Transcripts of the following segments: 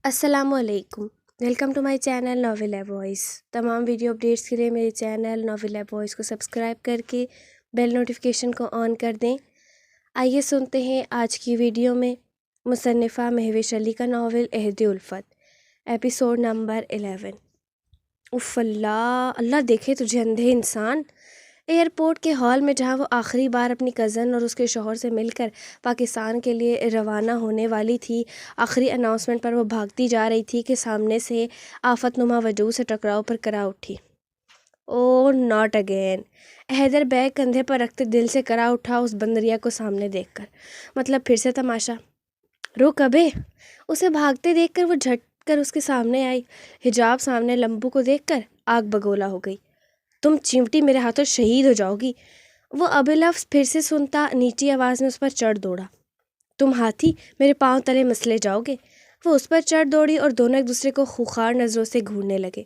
السلام علیکم، welcome to my channel novel ہے وائس۔ تمام ویڈیو اپڈیٹس کے لیے میرے چینل ناول ہے وائس کو سبسکرائب کر کے بیل نوٹیفیکیشن کو آن کر دیں۔ آئیے سنتے ہیں آج کی ویڈیو میں مصنفہ مہوش علی کا ناول عہد الفت، ایپیسوڈ نمبر 11۔ اف اللہ اللہ دیکھے تجھے اندھے انسان۔ ایئرپورٹ کے ہال میں جہاں وہ آخری بار اپنی کزن اور اس کے شوہر سے مل کر پاکستان کے لیے روانہ ہونے والی تھی، آخری اناؤنسمنٹ پر وہ بھاگتی جا رہی تھی کہ سامنے سے آفت نما وجود سے ٹکراؤ پر کرا اٹھی۔ او ناٹ اگین! حیدر بیگ کندھے پر رکھتے دل سے کرا اٹھا اس بندریا کو سامنے دیکھ کر۔ مطلب پھر سے تماشا۔ رک ابے! اسے بھاگتے دیکھ کر وہ جھٹ کر اس کے سامنے آئی، حجاب سامنے لمبو کو دیکھ کر آگ بگولا ہو گئی۔ تم چمٹی میرے ہاتھوں شہید ہو جاؤ گی۔ وہ ابے لفظ پھر سے سنتا نیچی آواز میں اس پر چڑھ دوڑا۔ تم ہاتھی میرے پاؤں تلے مسلے جاؤ گے۔ وہ اس پر چڑھ دوڑی اور دونوں ایک دوسرے کو خوخار نظروں سے گھورنے لگے۔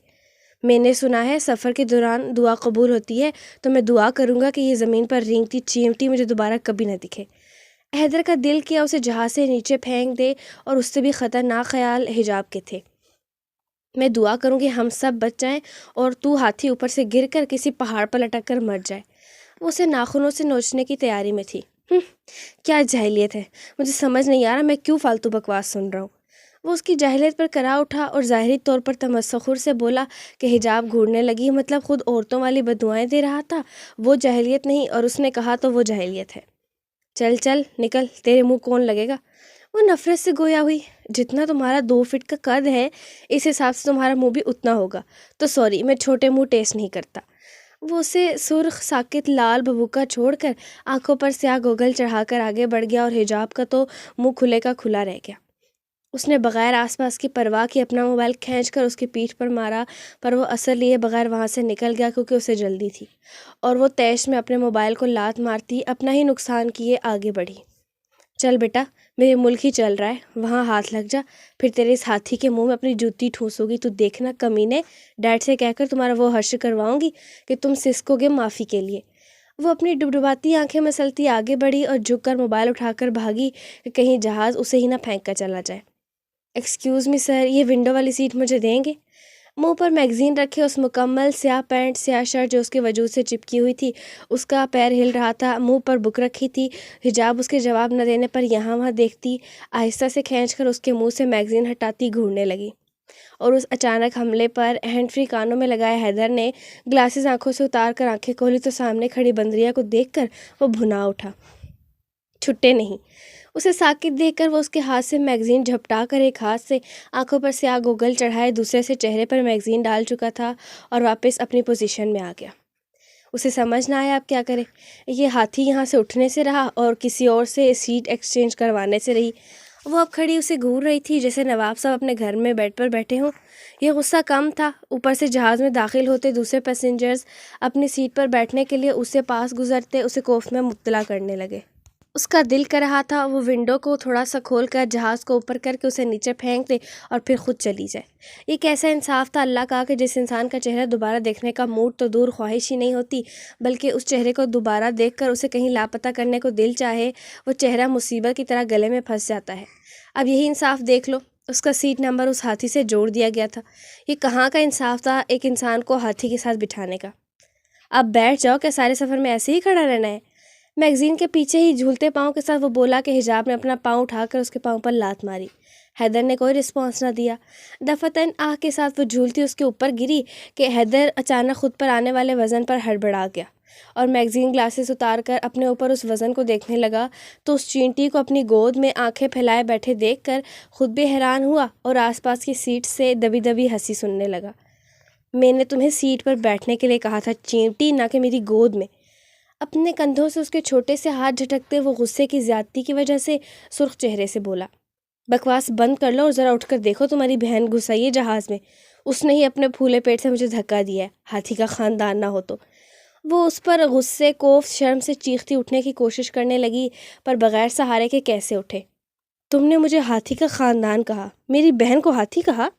میں نے سنا ہے سفر کے دوران دعا قبول ہوتی ہے، تو میں دعا کروں گا کہ یہ زمین پر رینگتی چیمٹی مجھے دوبارہ کبھی نہ دکھے۔ حیدر کا دل کیا اسے جہاز سے نیچے پھینک دے، اور اس سے بھی خطرناک خیال حجاب کے تھے۔ میں دعا کروں کہ ہم سب بچ جائیں اور تو ہاتھی اوپر سے گر کر کسی پہاڑ پر لٹک کر مر جائے۔ وہ اسے ناخنوں سے نوچنے کی تیاری میں تھی۔ کیا جاہلیت ہے، مجھے سمجھ نہیں آ رہا میں کیوں فالتو بکواس سن رہا ہوں۔ وہ اس کی جاہلیت پر کرا اٹھا اور ظاہری طور پر تمسخر سے بولا کہ حجاب گھورنے لگی، مطلب خود عورتوں والی بددعائیں دے رہا تھا۔ وہ جاہلیت نہیں، اور اس نے کہا تو وہ جاہلیت ہے۔ چل چل نکل، تیرے منہ کون لگے گا؟ وہ نفرت سے گویا ہوئی۔ جتنا تمہارا 2 فٹ کا قد ہے، اس حساب سے تمہارا منہ بھی اتنا ہوگا، تو سوری میں چھوٹے منہ ٹیسٹ نہیں کرتا۔ وہ اسے سرخ ساکت لال بھبوکا چھوڑ کر آنکھوں پر سیاہ گوگل چڑھا کر آگے بڑھ گیا، اور حجاب کا تو منہ کھلے کا کھلا رہ گیا۔ اس نے بغیر آس پاس کی پرواہ کی اپنا موبائل کھینچ کر اس کی پیٹھ پر مارا، پر وہ اثر لیے بغیر وہاں سے نکل گیا کیونکہ اسے جلدی تھی، اور وہ تیش میں اپنے موبائل کو لات مارتی اپنا ہی نقصان کیے آگے بڑھی۔ چل بیٹا، میرے ملک ہی چل رہا ہے، وہاں ہاتھ لگ جا، پھر تیرے اس ہاتھی کے منہ میں اپنی جوتی ٹھونسوں گی تو دیکھنا کمینے۔ ڈیڈ سے کہہ کر تمہارا وہ حشر کرواؤں گی کہ تم سسکو گے معافی کے لیے۔ وہ اپنی ڈبڈباتی آنکھیں مسلتی آگے بڑھی اور جھک کر موبائل اٹھا کر بھاگی کہ کہیں جہاز اسے ہی نہ پھینک کر چلا جائے۔ ایکسکیوز می سر، یہ ونڈو والی سیٹ مجھے دیں گے؟ منہ پر میگزین رکھے اس مکمل سیاہ پینٹ سیاہ شرٹ جو اس کے وجود سے چپکی ہوئی تھی، اس کا پیر ہل رہا تھا، منہ پر بک رکھی تھی۔ حجاب اس کے جواب نہ دینے پر یہاں وہاں دیکھتی، آہستہ سے کھینچ کر اس کے منہ سے میگزین ہٹاتی گھورنے لگی، اور اس اچانک حملے پر ہینڈ فری کانوں میں لگائے حیدر نے گلاسز آنکھوں سے اتار کر آنکھیں کھولی تو سامنے کھڑی بندریا کو دیکھ کر وہ بھنا اٹھا۔ چھٹے نہیں۔ اسے ساکت دیکھ کر وہ اس کے ہاتھ سے میگزین جھپٹا کر ایک ہاتھ سے آنکھوں پر سیاہ گوگل چڑھائے دوسرے سے چہرے پر میگزین ڈال چکا تھا اور واپس اپنی پوزیشن میں آ گیا۔ اسے سمجھ نہ آیا اب کیا کرے۔ یہ ہاتھی یہاں سے اٹھنے سے رہا اور کسی اور سے سیٹ ایکسچینج کروانے سے رہی۔ وہ اب کھڑی اسے گھور رہی تھی جیسے نواب صاحب اپنے گھر میں بیڈ پر بیٹھے ہوں۔ یہ غصہ کم تھا، اوپر سے جہاز میں داخل ہوتے دوسرے پیسنجرز اپنی سیٹ پر بیٹھنے کے لیے اس سے پاس گزرتے اسے خوف میں مبتلا کرنے لگے۔ اس کا دل کر رہا تھا وہ ونڈو کو تھوڑا سا کھول کر جہاز کو اوپر کر کے اسے نیچے پھینک دے اور پھر خود چلی جائے۔ یہ کیسا انصاف تھا اللہ کا کہ جس انسان کا چہرہ دوبارہ دیکھنے کا موڈ تو دور خواہش ہی نہیں ہوتی، بلکہ اس چہرے کو دوبارہ دیکھ کر اسے کہیں لاپتہ کرنے کو دل چاہے، وہ چہرہ مصیبت کی طرح گلے میں پھنس جاتا ہے۔ اب یہی انصاف دیکھ لو، اس کا سیٹ نمبر اس ہاتھی سے جوڑ دیا گیا تھا۔ یہ کہاں کا انصاف تھا ایک انسان کو ہاتھی کے ساتھ بٹھانے کا؟ اب بیٹھ جاؤ، کیا سارے سفر میں ایسے ہی کھڑا رہنا ہے؟ میگزین کے پیچھے ہی جھولتے پاؤں کے ساتھ وہ بولا کہ حجاب نے اپنا پاؤں اٹھا کر اس کے پاؤں پر لات ماری۔ حیدر نے کوئی رسپانس نہ دیا۔ دفتن آہ کے ساتھ وہ جھولتی اس کے اوپر گری کہ حیدر اچانک خود پر آنے والے وزن پر ہڑبڑا گیا اور میگزین گلاسز اتار کر اپنے اوپر اس وزن کو دیکھنے لگا تو اس چینٹی کو اپنی گود میں آنکھیں پھیلائے بیٹھے دیکھ کر خود بھی حیران ہوا اور آس پاس کی سیٹ سے دبی دبی ہنسی سننے لگا۔ میں نے تمہیں سیٹ پر بیٹھنے کے لیے کہا تھا چینٹی، نہ کہ میری گود میں۔ اپنے کندھوں سے اس کے چھوٹے سے ہاتھ جھٹکتے وہ غصے کی زیادتی کی وجہ سے سرخ چہرے سے بولا، بکواس بند کر لو اور ذرا اٹھ کر دیکھو تمہاری بہن گھس آئی ہے جہاز میں۔ اس نے ہی اپنے پھولے پیٹ سے مجھے دھکا دیا ہے، ہاتھی کا خاندان نہ ہو تو۔ وہ اس پر غصے کوف شرم سے چیختی اٹھنے کی کوشش کرنے لگی، پر بغیر سہارے کے کیسے اٹھے۔ تم نے مجھے ہاتھی کا خاندان کہا، میری بہن کو ہاتھی کہا؟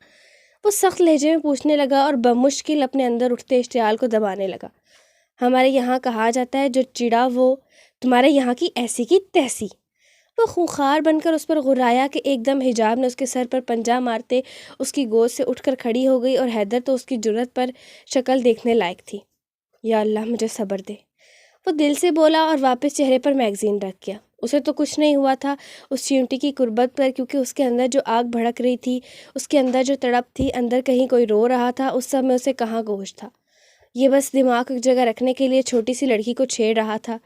وہ سخت لہجے میں پوچھنے لگا اور بمشکل اپنے اندر اٹھتے اشتعال کو دبانے لگا۔ ہمارے یہاں کہا جاتا ہے جو چڑا وہ، تمہارے یہاں کی ایسی کی تیسی۔ وہ خونخوار بن کر اس پر غرایا کہ ایک دم حجاب نے اس کے سر پر پنجہ مارتے اس کی گود سے اٹھ کر کھڑی ہو گئی، اور حیدر تو اس کی جرت پر شکل دیکھنے لائق تھی۔ یا اللہ مجھے صبر دے، وہ دل سے بولا اور واپس چہرے پر میگزین رکھ گیا۔ اسے تو کچھ نہیں ہوا تھا اس چیونٹی کی قربت پر، کیونکہ اس کے اندر جو آگ بھڑک رہی تھی، اس کے اندر جو تڑپ تھی، اندر کہیں کوئی رو رہا تھا، اس سب میں اسے کہاں گوش تھا۔ یہ بس دماغ ایک جگہ رکھنے کے لیے چھوٹی سی لڑکی کو چھیڑ رہا تھا،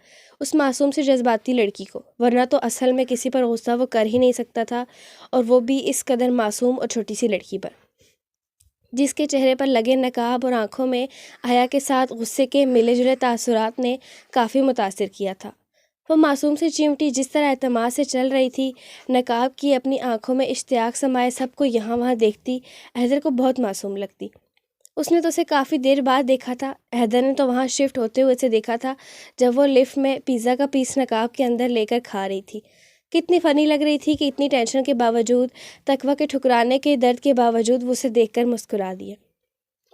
اس معصوم سے جذباتی لڑکی کو، ورنہ تو اصل میں کسی پر غصہ وہ کر ہی نہیں سکتا تھا، اور وہ بھی اس قدر معصوم اور چھوٹی سی لڑکی پر، جس کے چہرے پر لگے نقاب اور آنکھوں میں حیا کے ساتھ غصے کے ملے جلے تاثرات نے کافی متاثر کیا تھا۔ وہ معصوم سی چیمٹی جس طرح اعتماد سے چل رہی تھی، نقاب کی اپنی آنکھوں میں اشتیاق سمائے سب کو یہاں وہاں دیکھتی، حیدر کو بہت معصوم لگتی۔ اس نے تو اسے کافی دیر بعد دیکھا تھا، حیدر نے تو وہاں شفٹ ہوتے ہوئے اسے دیکھا تھا جب وہ لفٹ میں پیزا کا پیس نقاب کے اندر لے کر کھا رہی تھی۔ کتنی فنی لگ رہی تھی کہ اتنی ٹینشن کے باوجود، تقویٰ کے ٹھکرانے کے درد کے باوجود وہ اسے دیکھ کر مسکرا دیا۔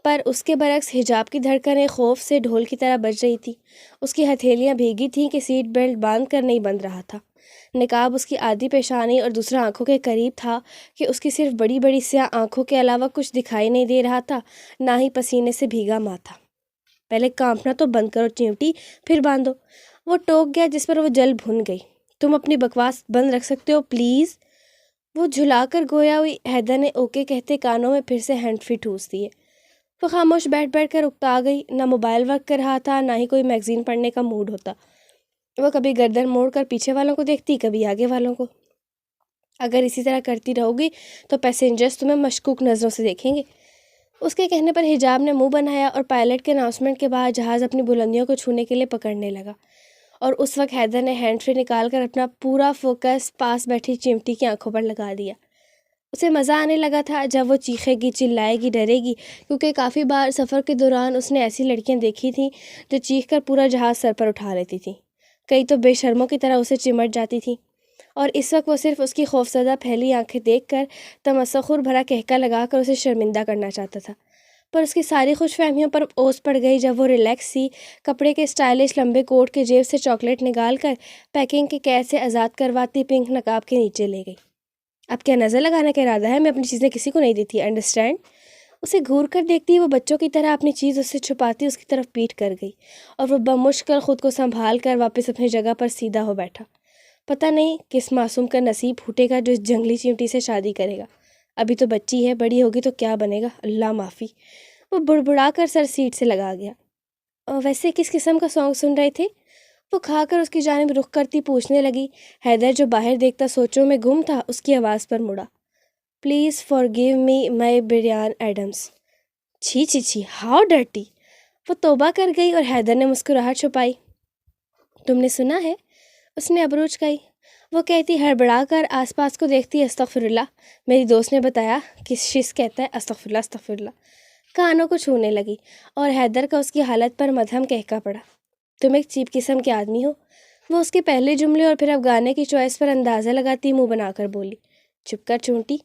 پر اس کے برعکس حجاب کی دھڑکنیں خوف سے ڈھول کی طرح بج رہی تھی، اس کی ہتھیلیاں بھیگی تھیں کہ سیٹ بیلٹ باندھ کر نہیں بند رہا تھا۔ نقاب اس کی آدھی پیشانی اور دوسرا آنکھوں کے قریب تھا کہ اس کی صرف بڑی بڑی سیاہ آنکھوں کے علاوہ کچھ دکھائی نہیں دے رہا تھا، نہ ہی پسینے سے بھیگا ماتھا۔ پہلے کانپنا تو بند کرو چیونٹی، پھر باندھو، وہ ٹوک گیا، جس پر وہ جل بھن گئی۔ تم اپنی بکواس بند رکھ سکتے ہو پلیز؟ وہ جھلا کر گویا ہوئی حیدر نے اوکے کہتے کانوں میں پھر سے ہینڈ فری ٹھوس دیے۔ وہ خاموش بیٹھ کر اکتا گئی، نہ موبائل ورک کر رہا تھا، نہ ہی کوئی میگزین پڑھنے کا موڈ ہوتا۔ وہ کبھی گردن موڑ کر پیچھے والوں کو دیکھتی، کبھی آگے والوں کو۔ اگر اسی طرح کرتی رہو گی تو پیسنجرز تمہیں مشکوک نظروں سے دیکھیں گے۔ اس کے کہنے پر حجاب نے منہ بنایا اور پائلٹ کے اناؤنسمنٹ کے بعد جہاز اپنی بلندیوں کو چھونے کے لیے پکڑنے لگا، اور اس وقت حیدر نے ہینڈ فری نکال کر اپنا پورا فوکس پاس بیٹھی چیمٹی کی آنکھوں پر لگا دیا۔ اسے مزہ آنے لگا تھا جب وہ چیخے گی، چلائے گی، ڈرے گی، کیونکہ کافی بار سفر کے دوران اس نے ایسی لڑکیاں دیکھی تھیں جو چیخ کر پورا جہاز سر پر اٹھا لیتی تھیں، کئی تو بے شرموں کی طرح اسے چمٹ جاتی تھیں، اور اس وقت وہ صرف اس کی خوفزدہ پھیلی آنکھیں دیکھ کر تمسخر بھرا کہکا لگا کر اسے شرمندہ کرنا چاہتا تھا۔ پر اس کی ساری خوش فہمیوں پر اوس پڑ گئی جب وہ ریلیکس سی کپڑے کے اسٹائلش لمبے کوٹ کے جیب سے چاکلیٹ نکال کر پیکنگ کے قید سے آزاد کرواتی پنک نقاب کے نیچے لے گئی۔ اب کیا نظر لگانے کا ارادہ ہے؟ میں اپنی چیزیں کسی کو نہیں دیتی، انڈرسٹینڈ؟ اسے گھور کر دیکھتی وہ بچوں کی طرح اپنی چیز اس سے چھپاتی اس کی طرف پیٹ کر گئی، اور وہ بمشکل خود کو سنبھال کر واپس اپنی جگہ پر سیدھا ہو بیٹھا۔ پتہ نہیں کس معصوم کا نصیب پھوٹے گا جو اس جنگلی چیونٹی سے شادی کرے گا۔ ابھی تو بچی ہے، بڑی ہوگی تو کیا بنے گا، اللہ معافی۔ وہ بڑبڑا کر سر سیٹ سے لگا گیا۔ ویسے کس قسم کا سانگ سن رہے تھے؟ وہ کھا کر اس کی جانب رخ کرتی پوچھنے لگی۔ حیدر جو باہر دیکھتا سوچوں میں گم تھا، اس کی آواز پر مڑا۔ Please forgive me my Bryan Adams. چھی چھی چھی، ہاؤ ڈرٹی۔ وہ توبہ کر گئی اور حیدر نے مسکراہٹ چھپائی۔ تم نے سنا ہے؟ اس نے ابرو اچکائی۔ وہ کہتی ہڑبڑا کر آس پاس کو دیکھتی، استغفر اللہ، میری دوست نے بتایا کہ شش کہتا ہے استغفر اللہ استغفر اللہ۔ کانوں کو چھونے لگی، اور حیدر کا اس کی حالت پر مدھم کہکا پڑا۔ تم ایک چیپ قسم کے آدمی ہو، وہ اس کے پہلے جملے اور پھر اب گانے کی چوائس پر اندازہ لگاتی منہ بنا کر بولی۔ چپ کر چونٹی۔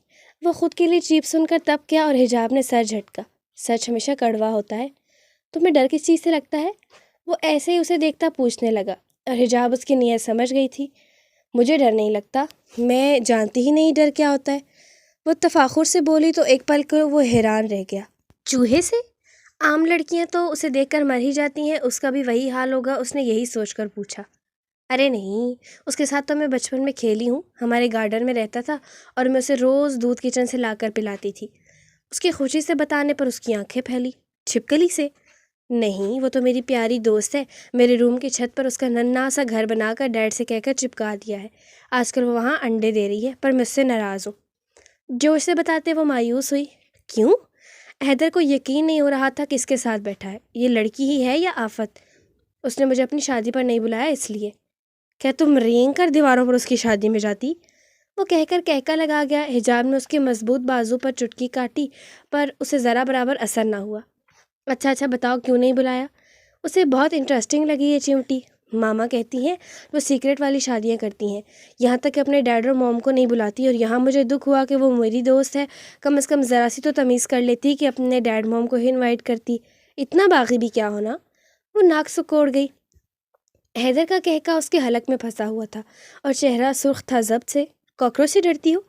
وہ خود کے لیے چیپ سن کر تب کیا، اور حجاب نے سر جھٹکا۔ سچ ہمیشہ کڑوا ہوتا ہے۔ تمہیں ڈر کس چیز سے لگتا ہے؟ وہ ایسے ہی اسے دیکھتا پوچھنے لگا، اور حجاب اس کی نیت سمجھ گئی تھی۔ مجھے ڈر نہیں لگتا، میں جانتی ہی نہیں ڈر کیا ہوتا ہے۔ وہ تفاخر سے بولی تو ایک پل کو وہ حیران رہ گیا۔ چوہے سے؟ عام لڑکیاں تو اسے دیکھ کر مر ہی جاتی ہیں، اس کا بھی وہی حال ہوگا، اس نے یہی سوچ کر پوچھا۔ ارے نہیں، اس کے ساتھ تو میں بچپن میں کھیلی ہوں، ہمارے گارڈن میں رہتا تھا، اور میں اسے روز دودھ کچن سے لا کر پلاتی تھی۔ اس کی خوشی سے بتانے پر اس کی آنکھیں پھیلی۔ چھپکلی سے؟ نہیں، وہ تو میری پیاری دوست ہے، میرے روم کی چھت پر اس کا ننھا سا گھر بنا کر ڈیڈ سے کہہ کر چپکا دیا ہے، آج کل وہ وہاں انڈے دے رہی ہے، پر میں اس سے ناراض ہوں۔ جوش سے بتاتے وہ مایوس ہوئی۔ کیوں؟ حیدر کو یقین نہیں ہو رہا تھا کس کے ساتھ بیٹھا ہے، یہ لڑکی ہی ہے یا آفت؟ اس نے مجھے اپنی شادی پر نہیں بلایا اس لیے۔ کیا تم رینگ کر دیواروں پر اس کی شادی میں جاتی؟ وہ کہہ کر کہکا لگا گیا۔ حجاب نے اس کے مضبوط بازو پر چٹکی کاٹی، پر اسے ذرا برابر اثر نہ ہوا۔ اچھا بتاؤ کیوں نہیں بلایا؟ اسے بہت انٹرسٹنگ لگی یہ چیونٹی۔ ماما کہتی ہیں وہ سیکرٹ والی شادیاں کرتی ہیں، یہاں تک کہ اپنے ڈیڈ اور موم کو نہیں بلاتی، اور یہاں مجھے دکھ ہوا کہ وہ میری دوست ہے، کم از کم ذرا سی تو تمیز کر لیتی کہ اپنے ڈیڈ موم کو ہی انوائٹ کرتی۔ اتنا باغی بھی کیا ہونا؟ وہ ناک سکوڑ گئی۔ حیدر کا کہکا اس کے حلق میں پھنسا ہوا تھا اور چہرہ سرخ تھا ضبط سے۔ کاکروچ سے ڈرتی ہو؟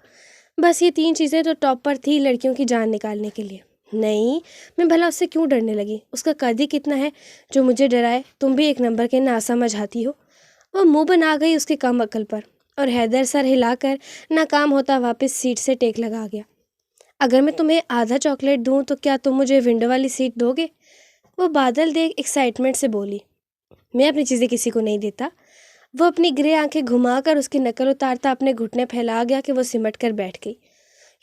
بس یہ 3 چیزیں تو ٹاپ پر تھی لڑکیوں کی جان نکالنے کے لیے۔ نہیں، میں بھلا اس سے کیوں ڈرنے لگی؟ اس کا قد ہی کتنا ہے جو مجھے ڈرائے؟ تم بھی ایک نمبر کے ناسمجھ ہاتھی ہو۔ وہ منہ بنا گئی اس کے کم عقل پر، اور حیدر سر ہلا کر ناکام ہوتا واپس سیٹ سے ٹیک لگا گیا۔ اگر میں تمہیں آدھا چاکلیٹ دوں تو کیا تم مجھے ونڈو والی سیٹ دو گے؟ وہ بادل دیکھ ایکسائٹمنٹ سے بولی۔ میں اپنی چیزیں کسی کو نہیں دیتا۔ وہ اپنی گرے آنکھیں گھما کر اس کی نقل اتارتا اپنے گھٹنے پھیلا گیا کہ وہ سمٹ کر بیٹھ گئی۔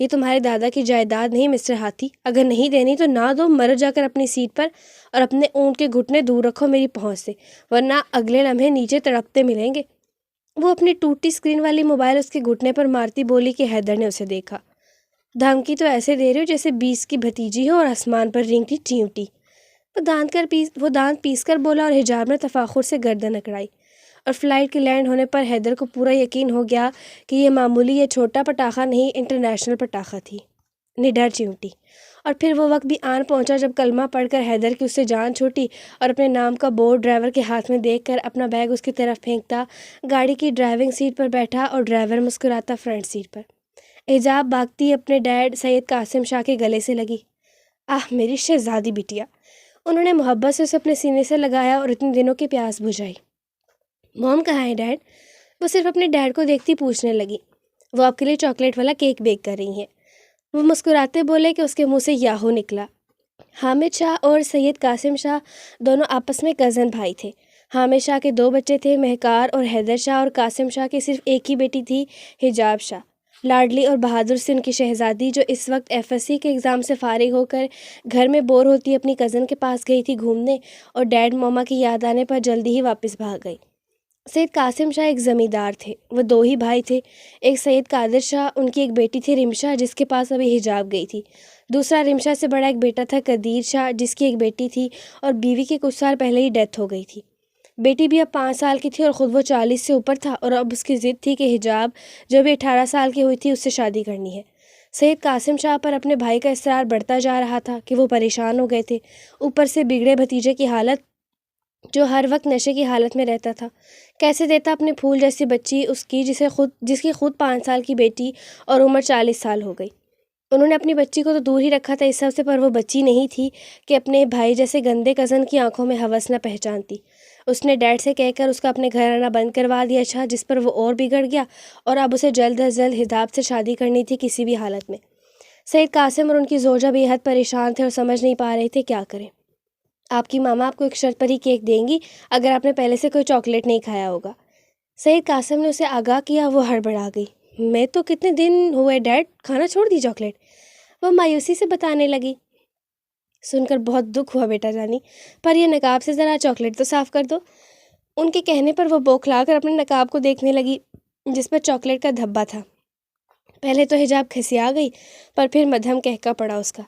یہ تمہارے دادا کی جائیداد نہیں مسٹر ہاتھی، اگر نہیں دینی تو نہ دو، مرو جا کر اپنی سیٹ پر، اور اپنے اونٹ کے گھٹنے دور رکھو میری پہنچ سے، ورنہ اگلے لمحے نیچے تڑپتے ملیں گے۔ وہ اپنی ٹوٹی اسکرین والی موبائل اس کے گھٹنے پر مارتی بولی کہ حیدر نے اسے دیکھا۔ دھمکی تو ایسے دے رہے ہو جیسے 20 کی بھتیجی ہو اور آسمان پر رینگتی چیونٹی۔ وہ دانت پیس کر بولا اور حجاب نے تفاخر سے گردن اکڑائی، اور فلائٹ کے لینڈ ہونے پر حیدر کو پورا یقین ہو گیا کہ یہ معمولی یہ چھوٹا پٹاخہ نہیں، انٹرنیشنل پٹاخہ تھی، نڈر چیونٹی۔ اور پھر وہ وقت بھی آن پہنچا جب کلمہ پڑھ کر حیدر کی اس سے جان چھوٹی، اور اپنے نام کا بورڈ ڈرائیور کے ہاتھ میں دیکھ کر اپنا بیگ اس کی طرف پھینکتا گاڑی کی ڈرائیونگ سیٹ پر بیٹھا اور ڈرائیور مسکراتا فرنٹ سیٹ پر۔ حجاب بھاگتی اپنے ڈیڈ سید قاسم شاہ کے گلے سے لگی۔ آہ میری شہزادی بٹیا۔ انہوں نے محبت سے اسے اپنے سینے سے لگایا اور اتنے دنوں کی پیاس بجھائی۔ موم کہاں ہے ڈیڈ؟ وہ صرف اپنے ڈیڈ کو دیکھتی پوچھنے لگی۔ وہ آپ کے لیے چاکلیٹ والا کیک بیک کر رہی ہیں۔ وہ مسکراتے بولے کہ اس کے منہ سے یاہو نکلا۔ حامد شاہ اور سید قاسم شاہ دونوں آپس میں کزن بھائی تھے۔ حامد شاہ کے 2 بچے تھے، مہکار اور حیدر شاہ، اور قاسم شاہ کی صرف ایک ہی بیٹی تھی، حجاب شاہ، لاڈلی اور بہادر سے ان کی شہزادی، جو اس وقت FSC کے ایگزام سے فارغ ہو کر گھر میں بور ہوتی اپنی کزن کے پاس گئی تھی گھومنے، اور ڈیڈ موما کی یاد آنے پر جلدی ہی واپس بھاگ گئی۔ سید قاسم شاہ ایک زمیندار تھے۔ وہ 2 ہی بھائی تھے، ایک سید قادر شاہ، ان کی ایک بیٹی تھی رمشا جس کے پاس ابھی حجاب گئی تھی، دوسرا رمشا سے بڑا ایک بیٹا تھا قدیر شاہ جس کی ایک بیٹی تھی اور بیوی کی کچھ سال پہلے ہی ڈیتھ ہو گئی تھی۔ بیٹی بھی اب 5 سال کی تھی اور خود وہ 40 سے اوپر تھا، اور اب اس کی ضد تھی کہ حجاب جو بھی 18 سال کی ہوئی تھی اس سے شادی کرنی ہے۔ سید قاسم شاہ پر اپنے بھائی کا اصرار بڑھتا جا رہا تھا کہ وہ پریشان ہو گئے تھے، اوپر سے بگڑے بھتیجے کی حالت جو ہر وقت نشے کی حالت میں رہتا تھا۔ کیسے دیتا اپنے پھول جیسی بچی اس کی جس کی خود 5 سال کی بیٹی اور عمر 40 سال ہو گئی۔ انہوں نے اپنی بچی کو تو دور ہی رکھا تھا اس سب سے، پر وہ بچی نہیں تھی کہ اپنے بھائی جیسے گندے کزن کی آنکھوں میں ہوس نہ پہچانتی۔ اس نے ڈیڈ سے کہہ کر اس کا اپنے گھر آنا بند کروا دیا تھا، جس پر وہ اور بگڑ گیا، اور اب اسے جلد از جلد حجاب سے شادی کرنی تھی کسی بھی حالت میں۔ سید قاسم اور ان کی زوجہ بے حد پریشان تھے اور سمجھ نہیں پا رہے تھے کیا کریں۔ آپ کی ماما آپ کو ایک شرط پر ہی کیک دیں گی اگر آپ نے پہلے سے کوئی چاکلیٹ نہیں کھایا ہوگا۔ سید قاسم نے اسے آگاہ کیا۔ وہ ہڑبڑا گئی۔ میں تو کتنے دن ہوئے ڈیڈ کھانا چھوڑ دی چاکلیٹ، وہ مایوسی سے بتانے لگی۔ سن کر بہت دکھ ہوا بیٹا جانی، پر یہ نقاب سے ذرا چاکلیٹ تو صاف کر دو۔ ان کے کہنے پر وہ بوکھلا کر اپنے نقاب کو دیکھنے لگی جس پر چاکلیٹ کا دھبا تھا۔ پہلے تو حجاب کھسیا گئی، پر پھر مدھم کہکا پڑا اس کا۔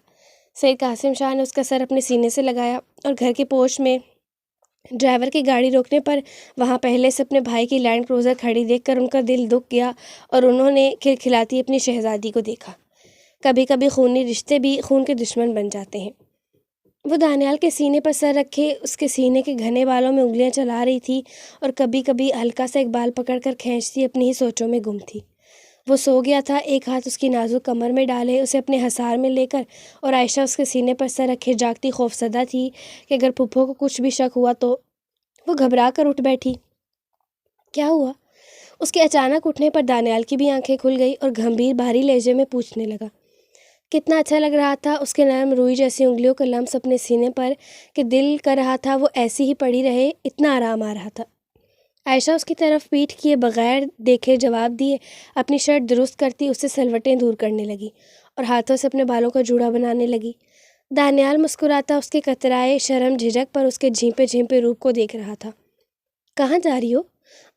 سید قاسم شاہ نے اس کا سر اپنے سینے سے لگایا اور گھر کے پوش میں ڈرائیور کی گاڑی روکنے پر وہاں پہلے سے اپنے بھائی کی لینڈ کروزر کھڑی دیکھ کر ان کا دل دکھ گیا، اور انہوں نے کھلکھلاتی اپنی شہزادی کو دیکھا۔ کبھی کبھی خونی رشتے بھی خون کے دشمن بن جاتے ہیں۔ وہ دانیال کے سینے پر سر رکھے اس کے سینے کے گھنے بالوں میں انگلیاں چلا رہی تھی، اور کبھی کبھی ہلکا سا ایک بال پکڑ کر کھینچتی اپنی ہی سوچوں میں گم تھی۔ وہ سو گیا تھا، ایک ہاتھ اس کی نازک کمر میں ڈالے اسے اپنے حصار میں لے کر، اور عائشہ اس کے سینے پر سر رکھے جاگتی خوفزدہ تھی کہ اگر پھپھو کو کچھ بھی شک ہوا تو۔ وہ گھبرا کر اٹھ بیٹھی۔ کیا ہوا؟ اس کے اچانک اٹھنے پر دانیال کی بھی آنکھیں کھل گئی اور گھمبیر بھاری لہجے میں پوچھنے لگا۔ کتنا اچھا لگ رہا تھا اس کے نرم روئی جیسی انگلیوں کا لمس اپنے سینے پر کہ دل کر رہا تھا وہ ایسی ہی پڑی رہے، اتنا آرام آ رہا تھا۔ عائشہ اس کی طرف پیٹھ کیے بغیر دیکھے جواب دیے اپنی شرٹ درست کرتی اس سے سلوٹیں دور کرنے لگی اور ہاتھوں سے اپنے بالوں کا جوڑا بنانے لگی۔ دانیال مسکراتا اس کے کترائے شرم جھجک پر اس کے جھیپے جھیپے روپ کو دیکھ رہا تھا۔ کہاں جا رہی ہو؟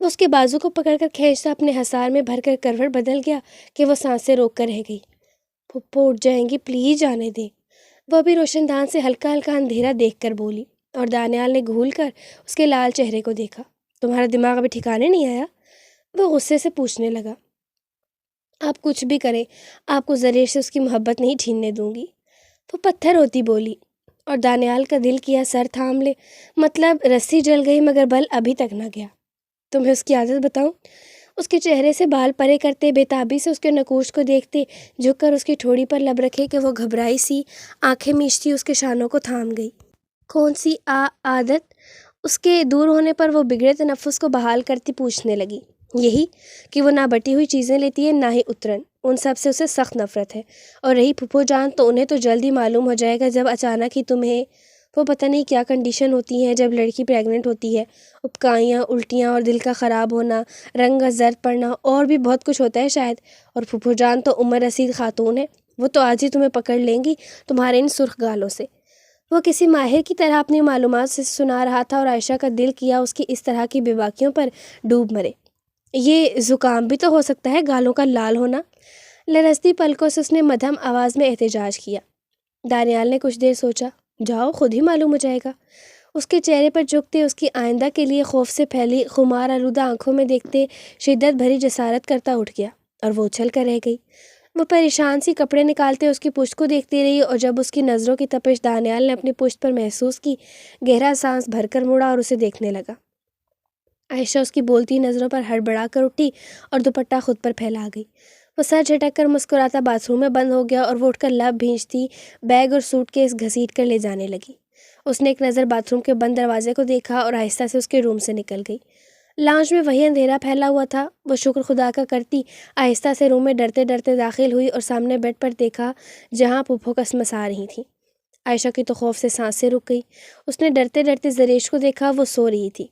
وہ اس کے بازو کو پکڑ کر کھینچتا اپنے حصار میں بھر کر کروٹ بدل گیا کہ وہ سانسیں روک کر رہ گئی۔ پھپھو اٹھ جائیں گی، پلیز جانے دیں، وہ ابھی روشن دان سے ہلکا ہلکا اندھیرا دیکھ کر بولی، اور دانیال نے گھول کر اس کے لال چہرے کو دیکھا۔ تمہارا دماغ ابھی ٹھکانے نہیں آیا؟ وہ غصے سے پوچھنے لگا۔ آپ کچھ بھی کریں، آپ کو ذرے سے اس کی محبت نہیں چھیننے دوں گی، وہ پتھر ہوتی بولی۔ اور دانیال کا دل کیا سر تھام لے، مطلب رسی جل گئی مگر بل ابھی تک نہ گیا۔ تمہیں اس کی عادت بتاؤں؟ اس کے چہرے سے بال پرے کرتے، بےتابی سے اس کے نقوش کو دیکھتے، جھک کر اس کی ٹھوڑی پر لب رکھے کہ وہ گھبرائی سی آنکھیں میچتی اس کے شانوں کو تھام گئی۔ کون سی عادت؟ اس کے دور ہونے پر وہ بگڑے تنفس کو بحال کرتی پوچھنے لگی۔ یہی کہ وہ نہ بٹی ہوئی چیزیں لیتی ہے نہ ہی اترن، ان سب سے اسے سخت نفرت ہے۔ اور رہی پھپھو جان، تو انہیں تو جلد ہی معلوم ہو جائے گا جب اچانک ہی تمہیں، وہ پتہ نہیں کیا کنڈیشن ہوتی ہیں جب لڑکی پریگننٹ ہوتی ہے، ابکائیاں، الٹیاں اور دل کا خراب ہونا، رنگ زرد پڑنا، اور بھی بہت کچھ ہوتا ہے شاید۔ اور پھپھو جان تو عمر رسید خاتون ہے، وہ تو آج ہی تمہیں پکڑ لیں گی تمہارے ان سرخ گالوں سے۔ وہ کسی ماہر کی طرح اپنی معلومات سے سنا رہا تھا اور عائشہ کا دل کیا اس کی اس طرح کی بے باکیوں پر ڈوب مرے۔ یہ زکام بھی تو ہو سکتا ہے، گالوں کا لال ہونا۔ لرزتی پلکوں سے اس نے مدھم آواز میں احتجاج کیا۔ دانیال نے کچھ دیر سوچا۔ جاؤ، خود ہی معلوم ہو جائے گا۔ اس کے چہرے پر جھکتے، اس کی آئندہ کے لیے خوف سے پھیلی خمار آلودہ آنکھوں میں دیکھتے، شدت بھری جسارت کرتا اٹھ گیا اور وہ اچھل کر رہ گئی۔ وہ پریشان سی کپڑے نکالتے اس کی پشت کو دیکھتی رہی، اور جب اس کی نظروں کی تپش دانیال نے اپنی پشت پر محسوس کی، گہرا سانس بھر کر مڑا اور اسے دیکھنے لگا۔ عائشہ اس کی بولتی نظروں پر ہڑبڑا کر اٹھی اور دوپٹہ خود پر پھیلا گئی۔ وہ سر جھٹک کر مسکراتا باتھ روم میں بند ہو گیا اور وہ اٹھ کر لب بھینچتی بیگ اور سوٹ کیس گھسیٹ کر لے جانے لگی۔ اس نے ایک نظر باتھ روم کے بند دروازے کو دیکھا اور آہستہ سے اس کے روم سے نکل گئی۔ لاؤنج میں وہی اندھیرا پھیلا ہوا تھا۔ وہ شکر خدا کا کرتی آہستہ سے روم میں ڈرتے ڈرتے داخل ہوئی اور سامنے بیڈ پر دیکھا جہاں پھپھو کسمسا آ رہی تھیں۔ عائشہ کی تو خوف سے سانسیں رک گئی۔ اس نے ڈرتے ڈرتے زریش کو دیکھا، وہ سو رہی تھی۔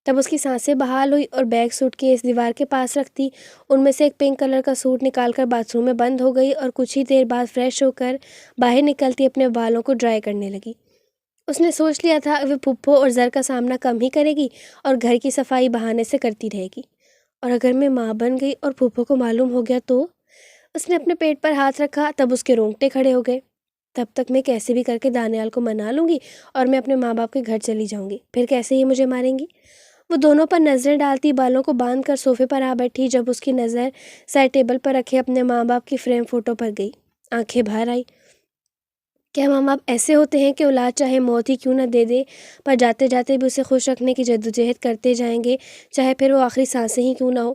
تب اس کی سانسیں بحال ہوئی اور بیگ سوٹ کیس دیوار کے پاس رکھتی ان میں سے ایک پنک کلر کا سوٹ نکال کر باتھ روم میں بند ہو گئی اور کچھ ہی دیر بعد فریش ہو کر باہر نکلتی اپنے بالوں کو ڈرائی کرنے لگی۔ اس نے سوچ لیا تھا وہ پھپھو اور زر کا سامنا کم ہی کرے گی اور گھر کی صفائی بہانے سے کرتی رہے گی، اور اگر میں ماں بن گئی اور پھپھو کو معلوم ہو گیا تو؟ اس نے اپنے پیٹ پر ہاتھ رکھا، تب اس کے رونگٹے کھڑے ہو گئے۔ تب تک میں کیسے بھی کر کے دانیال کو منا لوں گی اور میں اپنے ماں باپ کے گھر چلی جاؤں گی، پھر کیسے ہی مجھے ماریں گی؟ وہ دونوں پر نظریں ڈالتی بالوں کو باندھ کر صوفے پر آ بیٹھی، جب اس کی نظر سائڈ ٹیبل پر رکھے اپنے ماں باپ کی فریم فوٹو پر گئی، آنکھیں بھر آئی۔ کیا ماں باپ ایسے ہوتے ہیں کہ اولاد چاہے موت ہی کیوں نہ دے دے پر جاتے جاتے بھی اسے خوش رکھنے کی جدوجہد کرتے جائیں گے، چاہے پھر وہ آخری سانسیں ہی کیوں نہ ہو؟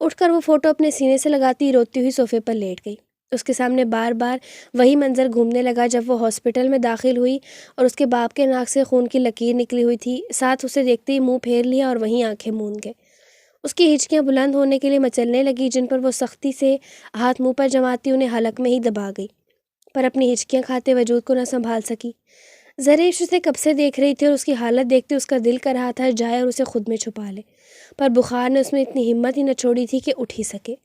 اٹھ کر وہ فوٹو اپنے سینے سے لگاتی روتی ہوئی صوفے پر لیٹ گئی۔ اس کے سامنے بار بار وہی منظر گھومنے لگا جب وہ ہاسپٹل میں داخل ہوئی اور اس کے باپ کے ناک سے خون کی لکیر نکلی ہوئی تھی، ساتھ اسے دیکھتے ہی منہ پھیر لیا اور وہیں آنکھیں موند گئے۔ اس کی ہچکیاں بلند ہونے کے لیے مچلنے لگی، جن پر وہ سختی سے ہاتھ منہ پر جماتی انہیں حلق میں ہی دبا گئی، پر اپنی ہچکیاں کھاتے وجود کو نہ سنبھال سکی۔ زریش اسے کب سے دیکھ رہی تھی اور اس کی حالت دیکھتے اس کا دل کر رہا تھا جائے اور اسے خود میں چھپا لے، پر بخار نے اس میں اتنی ہمت ہی نہ چھوڑی تھی کہ اٹھ ہی سکے۔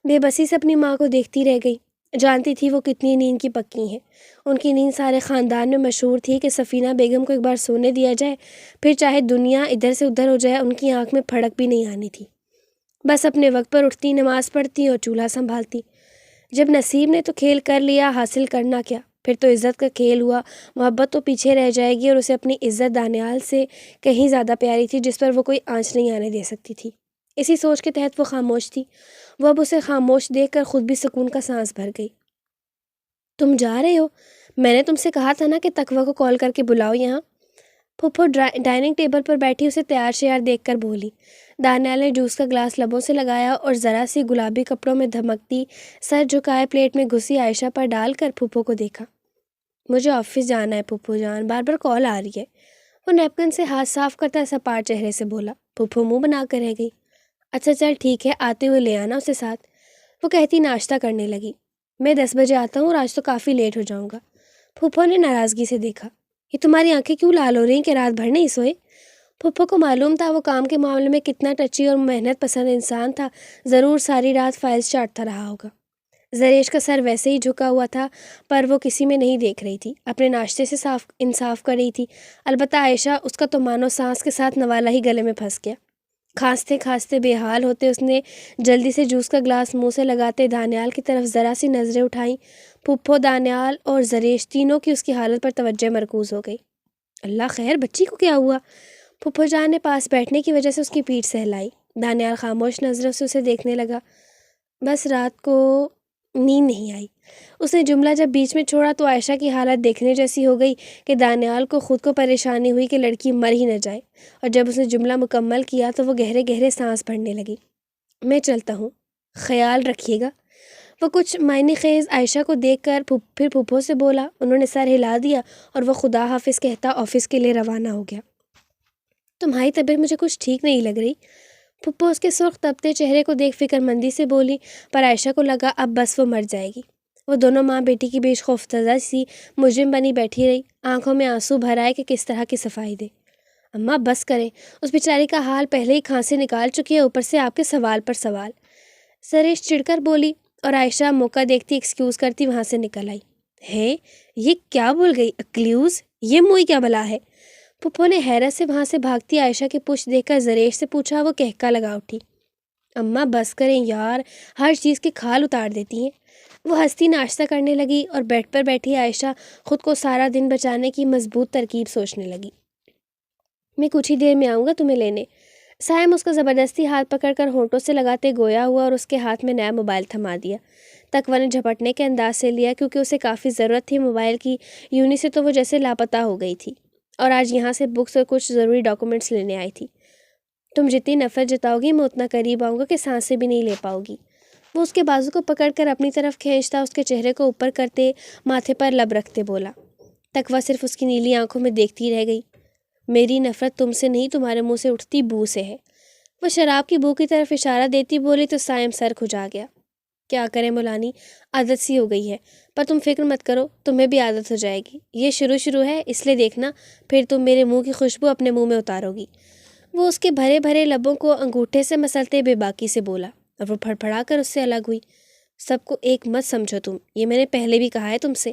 بے بسی سے اپنی ماں کو دیکھتی رہ گئی۔ جانتی تھی وہ کتنی نیند کی پکی ہیں۔ ان کی نیند سارے خاندان میں مشہور تھی کہ سفینہ بیگم کو ایک بار سونے دیا جائے، پھر چاہے دنیا ادھر سے ادھر ہو جائے ان کی آنکھ میں پھڑک بھی نہیں آنی تھی۔ بس اپنے وقت پر اٹھتی، نماز پڑھتی اور چولہا سنبھالتی۔ جب نصیب نے تو کھیل کر لیا، حاصل کرنا کیا؟ پھر تو عزت کا کھیل ہوا، محبت تو پیچھے رہ جائے گی، اور اسے اپنی عزت دانیال سے کہیں زیادہ پیاری تھی جس پر وہ کوئی آنچ نہیں آنے دے سکتی تھی۔ اسی سوچ کے تحت وہ خاموش تھی۔ وہ اب اسے خاموش دیکھ کر خود بھی سکون کا سانس بھر گئی۔ تم جا رہے ہو؟ میں نے تم سے کہا تھا نا کہ تقویٰ کو کال کر کے بلاؤ یہاں۔ پھپھو ڈائننگ ٹیبل پر بیٹھی اسے تیار شیار دیکھ کر بولی۔ دانیال نے جوس کا گلاس لبوں سے لگایا اور ذرا سی گلابی کپڑوں میں دھمکتی سر جھکائے پلیٹ میں گھسی عائشہ پر ڈال کر پھپھو کو دیکھا۔ مجھے آفس جانا ہے پھپھو جان، بار بار کال آ رہی ہے۔ وہ نیپکن سے ہاتھ صاف کرتا سپاٹ چہرے سے بولا۔ پھپھو منہ بنا کر رہ گئی۔ اچھا چل ٹھیک ہے، آتے ہوئے لے آنا اسے ساتھ، وہ کہتی ناشتہ کرنے لگی۔ میں 10 بجے آتا ہوں اور آج تو کافی لیٹ ہو جاؤں گا۔ پھپھو نے ناراضگی سے دیکھا۔ یہ تمہاری آنکھیں کیوں لال ہو رہی ہیں کہ رات بھر نہیں سوئے؟ پھپھو کو معلوم تھا وہ کام کے معاملے میں کتنا ٹچی اور محنت پسند انسان تھا، ضرور ساری رات فائلز چاٹتا رہا ہوگا۔ زریش کا سر ویسے ہی جھکا ہوا تھا، پر وہ کسی میں نہیں دیکھ رہی تھی، اپنے ناشتے سے صاف انصاف کر رہی تھی۔ البتہ عائشہ، اس کا تو مانو سانس کے ساتھ نوالا ہی گلے میں پھنس گیا۔ کھانستے کھانستے بے حال ہوتے اس نے جلدی سے جوس کا گلاس منہ سے لگاتے دانیال کی طرف ذرا سی نظریں اٹھائیں۔ پھپھو، دانیال اور زریش تینوں کی اس کی حالت پر توجہ مرکوز ہو گئی۔ اللہ خیر، بچی کو کیا ہوا؟ پھپھو جان نے پاس بیٹھنے کی وجہ سے اس کی پیٹھ سہلائی۔ دانیال خاموش نظروں سے اسے دیکھنے لگا۔ بس رات کو نیند نہیں آئی، اس نے جملہ جب بیچ میں چھوڑا تو عائشہ کی حالت دیکھنے جیسی ہو گئی کہ دانیال کو خود کو پریشانی ہوئی کہ لڑکی مر ہی نہ جائے، اور جب اس نے جملہ مکمل کیا تو وہ گہرے گہرے سانس بھرنے لگی۔ میں چلتا ہوں، خیال رکھیے گا۔ وہ کچھ معنی خیز عائشہ کو دیکھ کر پھر پھپھو سے بولا۔ انہوں نے سر ہلا دیا اور وہ خدا حافظ کہتا آفس کے لیے روانہ ہو گیا۔ تمہاری طبیعت مجھے کچھ ٹھیک نہیں لگ رہی، پھپھو اس کے سرخ تپتے چہرے کو دیکھ فکر مندی سے بولی، پر عائشہ کو لگا اب بس وہ مر جائے گی۔ وہ دونوں ماں بیٹی کی بیچ خوفزدہ سی مجرم بنی بیٹھی رہی، آنکھوں میں آنسو بھر آئے کہ کس طرح کی صفائی دے۔ اماں بس کریں، اس بیچاری کا حال پہلے ہی کھانسی نکال چکی ہے، اوپر سے آپ کے سوال پر سوال۔ سریش چڑھ کر بولی اور عائشہ موقع دیکھتی ایکسکیوز کرتی وہاں سے نکل آئی۔ ہے یہ کیا بول گئی؟ اکلیوز؟ یہ موئی کیا بلا ہے؟ پھپھو نے حیرت سے وہاں سے بھاگتی عائشہ کی پشت دیکھ کر زریش سے پوچھا۔ وہ کہکا لگا اٹھی۔ اماں بس کریں یار، ہر چیز کی کھال اتار دیتی ہیں۔ وہ ہستی ناشتہ کرنے لگی اور بیڈ پر بیٹھی عائشہ خود کو سارا دن بچانے کی مضبوط ترکیب سوچنے لگی۔ میں کچھ ہی دیر میں آؤں گا تمہیں لینے۔ سائم اس کا زبردستی ہاتھ پکڑ کر ہونٹوں سے لگاتے گویا ہوا اور اس کے ہاتھ میں نیا موبائل تھما دیا۔ تقویٰ نے جھپٹنے کے انداز سے لیا کیونکہ اسے کافی ضرورت تھی موبائل کی، یونی سے تو وہ جیسے لاپتہ ہو گئی تھی اور آج یہاں سے بکس اور کچھ ضروری ڈاکومنٹس لینے آئی تھی۔ تم جتنی نفرت جتاؤ گی میں اتنا قریب آؤں گا کہ سانسیں بھی نہیں لے پاؤ گی۔ وہ اس کے بازو کو پکڑ کر اپنی طرف کھینچتا اس کے چہرے کو اوپر کرتے ماتھے پر لب رکھتے بولا۔ تقویٰ صرف اس کی نیلی آنکھوں میں دیکھتی رہ گئی۔ میری نفرت تم سے نہیں، تمہارے منہ سے اٹھتی بو سے ہے۔ وہ شراب کی بو کی طرف اشارہ دیتی بولی تو سائم سر کھجا گیا۔ کیا کریں مولانی، عادت سی ہو گئی ہے، پر تم فکر مت کرو، تمہیں بھی عادت ہو جائے گی۔ یہ شروع ہے، اس لیے دیکھنا پھر تم میرے منہ کی خوشبو اپنے منہ میں اتارو گی۔ وہ اس کے بھرے بھرے لبوں کو انگوٹھے سے مسلتے بے باکی سے بولا اور وہ پھڑپھڑا کر اس سے الگ ہوئی۔ سب کو ایک مت سمجھو تم، یہ میں نے پہلے بھی کہا ہے تم سے۔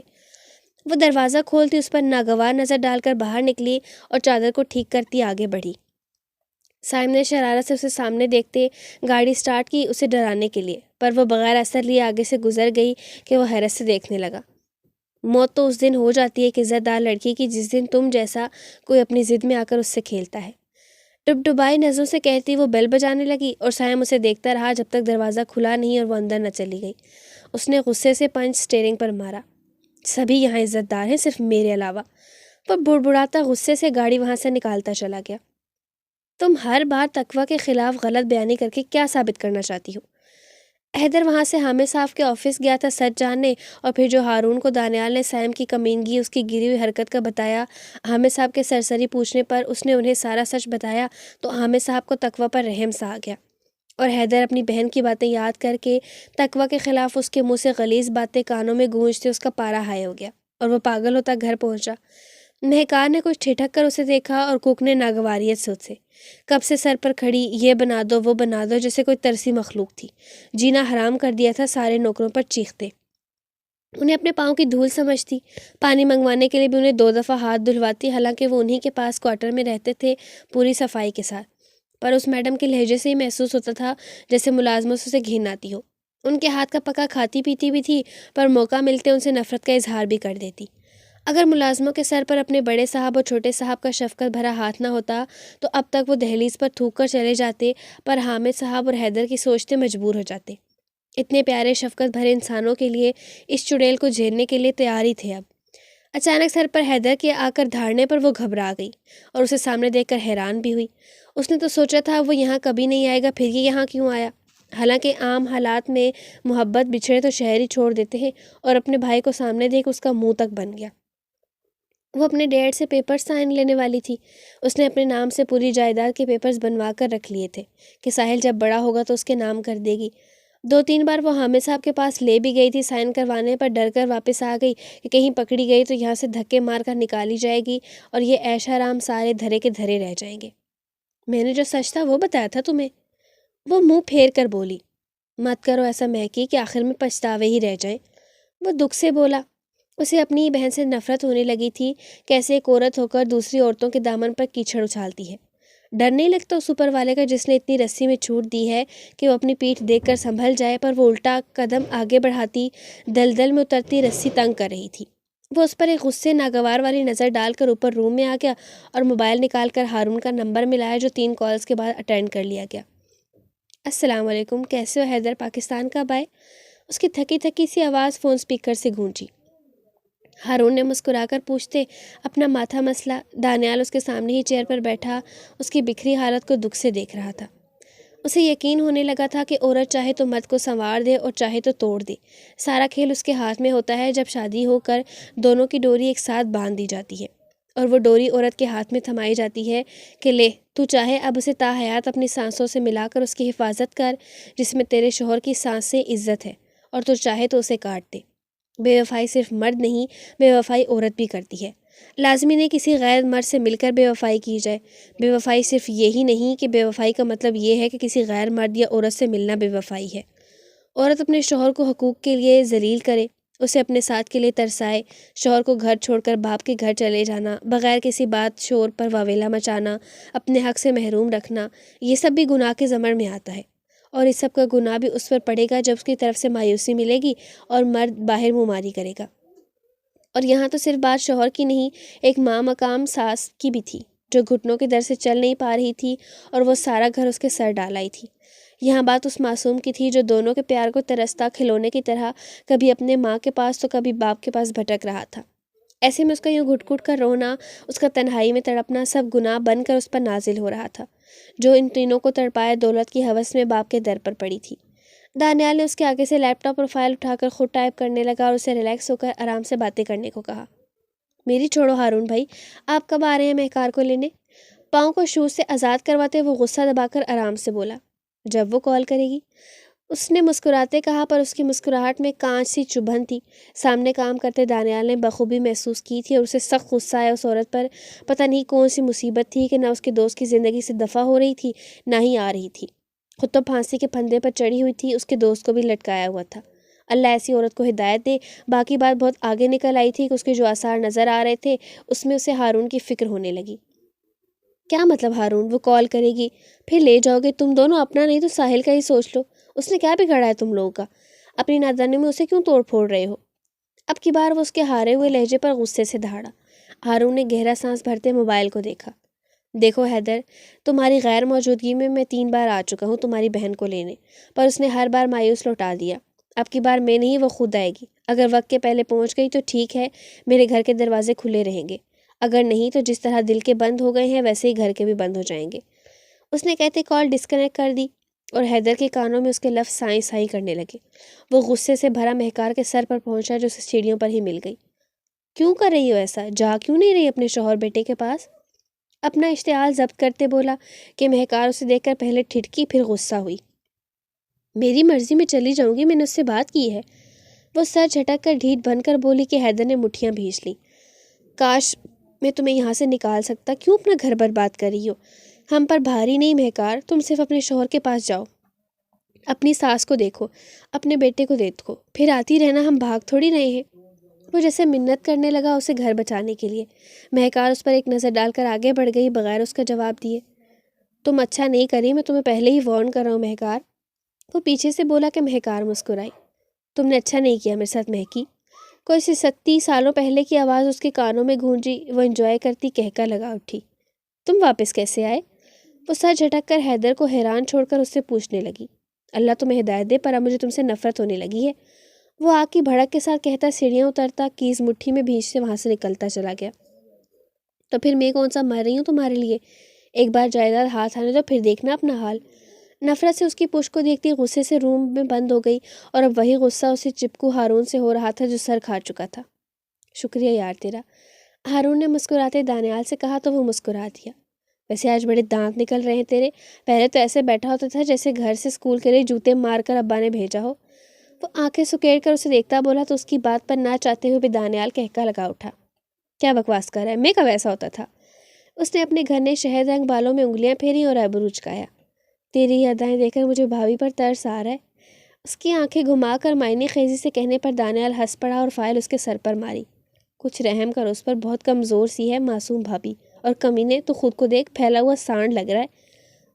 وہ دروازہ کھولتی اس پر ناگوار نظر ڈال کر باہر نکلی اور چادر کو ٹھیک کرتی آگے بڑھی۔ سائم نے شرارت سے اسے سامنے دیکھتے گاڑی سٹارٹ کی اسے ڈرانے کے لیے، پر وہ بغیر اثر لیے آگے سے گزر گئی کہ وہ حیرت سے دیکھنے لگا۔ موت تو اس دن ہو جاتی ہے ایک عزت دار لڑکی کی جس دن تم جیسا کوئی اپنی ضد میں آ کر اس سے کھیلتا ہے۔ ڈبڈبائی نظروں سے کہتی وہ بیل بجانے لگی اور سائم اسے دیکھتا رہا جب تک دروازہ کھلا نہیں اور وہ اندر نہ چلی گئی۔ اس نے غصے سے پنچ سٹیئرنگ پر مارا۔ سبھی یہاں عزت دار ہیں صرف میرے علاوہ۔ وہ بڑبڑاتا غصے سے گاڑی وہاں سے نکالتا چلا گیا۔ تم ہر بار تقویٰ کے خلاف غلط بیانی کر کے کیا ثابت کرنا چاہتی ہو؟ حیدر وہاں سے حامد صاحب کے آفس گیا تھا سچ جاننے، اور پھر جو ہارون کو دانیال نے سائم کی کمینگی اس کی گری ہوئی حرکت کا بتایا، حامد صاحب کے سرسری پوچھنے پر اس نے انہیں سارا سچ بتایا تو حامد صاحب کو تقویٰ پر رحم سا آ گیا، اور حیدر اپنی بہن کی باتیں یاد کر کے تقویٰ کے خلاف اس کے منہ سے غلیظ باتیں کانوں میں گونجتے اس کا پارا ہائی ہو گیا اور وہ پاگل ہوتا گھر پہنچا۔ مہکار نے کچھ ٹھٹک کر اسے دیکھا اور کوک نے ناگواریت سے اسے کب سے سر پر کھڑی یہ بنا دو وہ بنا دو جیسے کوئی ترسی مخلوق تھی، جینا حرام کر دیا تھا سارے نوکروں پر چیختے۔ انہیں اپنے پاؤں کی دھول سمجھتی، پانی منگوانے کے لیے بھی انہیں 2 دفعہ ہاتھ دھلواتی، حالانکہ وہ انہی کے پاس کوارٹر میں رہتے تھے پوری صفائی کے ساتھ، پر اس میڈم کے لہجے سے ہی محسوس ہوتا تھا جیسے ملازموں سے اسے گھن آتی ہو۔ ان کے ہاتھ کا پکا کھاتی پیتی بھی تھی، پر موقع ملتے ان سے نفرت کا اظہار بھی کر دیتی۔ اگر ملازموں کے سر پر اپنے بڑے صاحب اور چھوٹے صاحب کا شفقت بھرا ہاتھ نہ ہوتا تو اب تک وہ دہلیز پر تھوک کر چلے جاتے، پر حامد صاحب اور حیدر کی سوچتے مجبور ہو جاتے۔ اتنے پیارے شفقت بھرے انسانوں کے لیے اس چڑیل کو جھیلنے کے لیے تیار ہی تھے۔ اب اچانک سر پر حیدر کے آ کر دھاڑنے پر وہ گھبرا گئی اور اسے سامنے دیکھ کر حیران بھی ہوئی۔ اس نے تو سوچا تھا وہ یہاں کبھی نہیں آئے گا، پھر یہ یہاں کیوں آیا؟ حالانکہ عام حالات میں محبت بچھڑے تو شہر ہی چھوڑ دیتے ہیں، اور اپنے بھائی کو سامنے دیکھ اس کا منہ تک بن گیا۔ وہ اپنے ڈیڈ سے پیپر سائن لینے والی تھی۔ اس نے اپنے نام سے پوری جائیداد کے پیپرز بنوا کر رکھ لیے تھے کہ ساحل جب بڑا ہوگا تو اس کے نام کر دے گی۔ 2-3 بار وہ حامد صاحب کے پاس لے بھی گئی تھی سائن کروانے، پر ڈر کر واپس آ گئی کہ کہیں پکڑی گئی تو یہاں سے دھکے مار کر نکالی جائے گی اور یہ عیش آرام سارے دھرے کے دھرے رہ جائیں گے۔ میں نے جو سچ تھا وہ بتایا تھا تمہیں، وہ منہ پھیر کر بولی۔ مت کرو ایسا مہکی کہ آخر میں پچھتاوے ہی رہ جائیں۔ وہ دکھ سے بولا۔ اسے اپنی ہی بہن سے نفرت ہونے لگی تھی، کیسے ایک عورت ہو کر دوسری عورتوں کے دامن پر کیچڑ اچھالتی ہے۔ ڈر نہیں لگتا اس اوپر والے کا جس نے اتنی رسی میں چھوٹ دی ہے کہ وہ اپنی پیٹھ دیکھ کر سنبھل جائے، پر وہ الٹا قدم آگے بڑھاتی دلدل میں اترتی رسی تنگ کر رہی تھی۔ وہ اس پر ایک غصے ناگوار والی نظر ڈال کر اوپر روم میں آ گیا اور موبائل نکال کر ہارون کا نمبر ملایا جو 3 کالز کے بعد اٹینڈ کر لیا گیا۔ السلام علیکم، کیسے ہو حیدر؟ پاکستان کب آئے؟ اس کی تھکی تھکی سی آواز فون سپیکر سے گونجی۔ ہارون نے مسکرا کر پوچھتے اپنا ماتھا مسلا۔ دانیال اس کے سامنے ہی چیئر پر بیٹھا اس کی بکھری حالت کو دکھ سے دیکھ رہا تھا۔ اسے یقین ہونے لگا تھا کہ عورت چاہے تو مرد کو سنوار دے اور چاہے تو توڑ دے، سارا کھیل اس کے ہاتھ میں ہوتا ہے جب شادی ہو کر دونوں کی ڈوری ایک ساتھ باندھ دی جاتی ہے اور وہ ڈوری عورت کے ہاتھ میں تھمائی جاتی ہے کہ لے تو چاہے اب اسے تا حیات اپنی سانسوں سے ملا کر اس کی حفاظت کر جس میں تیرے شوہر کی سانس سے عزت ہے، اور تو چاہے تو اسے کاٹ دے۔ بے وفائی صرف مرد نہیں، بے وفائی عورت بھی کرتی ہے۔ لازمی نہیں کسی غیر مرد سے مل کر بے وفائی کی جائے۔ بے وفائی صرف یہی نہیں کہ بے وفائی کا مطلب یہ ہے کہ کسی غیر مرد یا عورت سے ملنا بے وفائی ہے۔ عورت اپنے شوہر کو حقوق کے لیے ذلیل کرے، اسے اپنے ساتھ کے لیے ترسائے، شوہر کو گھر چھوڑ کر باپ کے گھر چلے جانا، بغیر کسی بات شور پر واویلا مچانا، اپنے حق سے محروم رکھنا، یہ سب بھی گناہ کے زمر میں آتا ہے، اور اس سب کا گناہ بھی اس پر پڑے گا جب اس کی طرف سے مایوسی ملے گی اور مرد باہر منہ ماری کرے گا۔ اور یہاں تو صرف بات شوہر کی نہیں، ایک ماں مقام ساس کی بھی تھی جو گھٹنوں کے در سے چل نہیں پا رہی تھی اور وہ سارا گھر اس کے سر ڈال آئی تھی۔ یہاں بات اس معصوم کی تھی جو دونوں کے پیار کو ترستا کھلونے کی طرح کبھی اپنے ماں کے پاس تو کبھی باپ کے پاس بھٹک رہا تھا۔ ایسے میں اس کا یوں گھٹ گھٹ کر رونا، اس کا تنہائی میں تڑپنا سب گناہ بن کر اس پر نازل ہو رہا تھا جو ان تینوں کو تڑپائے دولت کی ہوس میں باپ کے در پر پڑی تھی۔ دانیال نے اس کے آگے سے لیپ ٹاپ اور فائل اٹھا کر خود ٹائپ کرنے لگا اور اسے ریلیکس ہو کر آرام سے باتیں کرنے کو کہا۔ میری چھوڑو ہارون بھائی، آپ کب آ رہے ہیں مہکار کو لینے؟ پاؤں کو شوز سے آزاد کرواتے وہ غصہ دبا کر آرام سے بولا۔ جب وہ کال کرے گی، اس نے مسکراتے کہا، پر اس کی مسکراہٹ میں کانچ سی چبھن تھی۔ سامنے کام کرتے دانیال نے بخوبی محسوس کی تھی اور اسے سخت غصہ آیا اس عورت پر۔ پتہ نہیں کون سی مصیبت تھی کہ نہ اس کے دوست کی زندگی سے دفع ہو رہی تھی نہ ہی آ رہی تھی۔ خود تو پھانسی کے پھندے پر چڑھی ہوئی تھی، اس کے دوست کو بھی لٹکایا ہوا تھا۔ اللہ ایسی عورت کو ہدایت دے۔ باقی بات بہت آگے نکل آئی تھی کہ اس کے جو آثار نظر آ رہے تھے اس میں اسے ہارون کی فکر ہونے لگی۔ کیا مطلب ہارون؟ وہ کال کرے گی پھر لے جاؤ گے تم دونوں؟ اپنا نہیں تو ساحل کا ہی سوچ لو، اس نے کیا بگاڑا ہے تم لوگوں کا؟ اپنی نادانی میں اسے کیوں توڑ پھوڑ رہے ہو؟ اب کی بار وہ اس کے ہارے ہوئے لہجے پر غصے سے دھاڑا۔ ہارون نے گہرا سانس بھرتے موبائل کو دیکھا۔ دیکھو حیدر، تمہاری غیر موجودگی میں 3 بار آ چکا ہوں تمہاری بہن کو لینے، پر اس نے ہر بار مایوس لوٹا دیا۔ اب کی بار میں نہیں، وہ خود آئے گی۔ اگر وقت کے پہلے پہنچ گئی تو ٹھیک ہے، میرے گھر کے دروازے کھلے رہیں گے، اگر نہیں تو جس طرح دل کے بند ہو گئے ہیں ویسے ہی گھر کے بھی بند ہو جائیں گے۔ اس نے کہتے کال ڈسکنیکٹ کر دی اور حیدر کے کانوں میں اس کے لفظ سائیں سائیں کرنے لگے۔ وہ غصے سے بھرا مہکار کے سر پر پہنچا جو اسے سیڑھیوں پر ہی مل گئی۔ کیوں کر رہی ہو ایسا؟ جا کیوں نہیں رہی اپنے شوہر بیٹے کے پاس؟ اپنا اشتعال ضبط کرتے بولا کہ مہکار اسے دیکھ کر پہلے ٹھٹکی پھر غصہ ہوئی۔ میری مرضی میں چلی جاؤں گی، میں نے اس سے بات کی ہے۔ وہ سر جھٹک کر ڈھیٹ بن کر بولی کہ حیدر نے مٹھیاں بھیج لیں۔ کاش میں تمہیں یہاں سے نکال سکتا، کیوں اپنا گھر برباد کر رہی ہو؟ ہم پر بھاری نہیں مہکار، تم صرف اپنے شوہر کے پاس جاؤ، اپنی ساس کو دیکھو، اپنے بیٹے کو دیکھو، پھر آتی رہنا، ہم بھاگ تھوڑی رہے ہیں۔ وہ جیسے منت کرنے لگا اسے گھر بچانے کے لیے۔ مہکار اس پر ایک نظر ڈال کر آگے بڑھ گئی بغیر اس کا جواب دیے۔ تم اچھا نہیں کری، میں تمہیں پہلے ہی وارن کر رہا ہوں مہکار۔ وہ پیچھے سے بولا کہ مہکار مسکرائی۔ تم نے اچھا نہیں کیا میرے ساتھ مہکی۔ کوئی سی 37 سالوں پہلے کی آواز اس کے کانوں میں گونجی۔ وہ انجوائے کرتی کہکا لگا اٹھی۔ تم واپس کیسے آئے؟ وہ سر جھٹک کر حیدر کو حیران چھوڑ کر اس سے پوچھنے لگی۔ اللہ تمہیں ہدایت دے، پر اب مجھے تم سے نفرت ہونے لگی ہے۔ وہ آگ کی بھڑک کے ساتھ کہتا سیڑھیاں اترتا، کیز مٹھی میں بھیج سے وہاں سے نکلتا چلا گیا۔ تو پھر میں کون سا مر رہی ہوں تمہارے لیے؟ ایک بار جائیداد ہاتھ آنے تو پھر دیکھنا اپنا حال۔ نفرت سے اس کی پشت کو دیکھتی غصے سے روم میں بند ہو گئی، اور اب وہی غصہ اسے چپکو ہارون سے ہو رہا تھا جو سر کھا چکا تھا۔ شکریہ یار تیرا، ہارون نے مسکراتے دانیال سے کہا تو وہ مسکرا دیا۔ ویسے آج بڑے دانت نکل رہے ہیں تیرے، پہلے تو ایسے بیٹھا ہوتا تھا جیسے گھر سے اسکول کے لیے جوتے مار کر ابا نے بھیجا ہو۔ وہ آنکھیں سکیڑ کر اسے دیکھتا بولا تو اس کی بات پر نہ چاہتے ہوئے بھی دانیال کہکا لگا اٹھا۔ کیا بکواس کر رہا ہے، میں کب ایسا ہوتا تھا؟ اس نے اپنے گھنے شہد رنگ بالوں میں انگلیاں پھیری اور ایبرو چکایا۔ تیری یہ ادائیں دیکھ کر مجھے بھابھی پر ترس آ رہا ہے۔ اس کی آنکھیں گھما کر معنی خیزی سے کہنے پر دانیال ہنس پڑا اور فائل اس کے سر پر ماری۔ کچھ رحم کر اس پر، بہت کمزور سی ہے معصوم بھابھی، اور کمینے تو خود کو دیکھ، پھیلا ہوا سانڈ لگ رہا ہے۔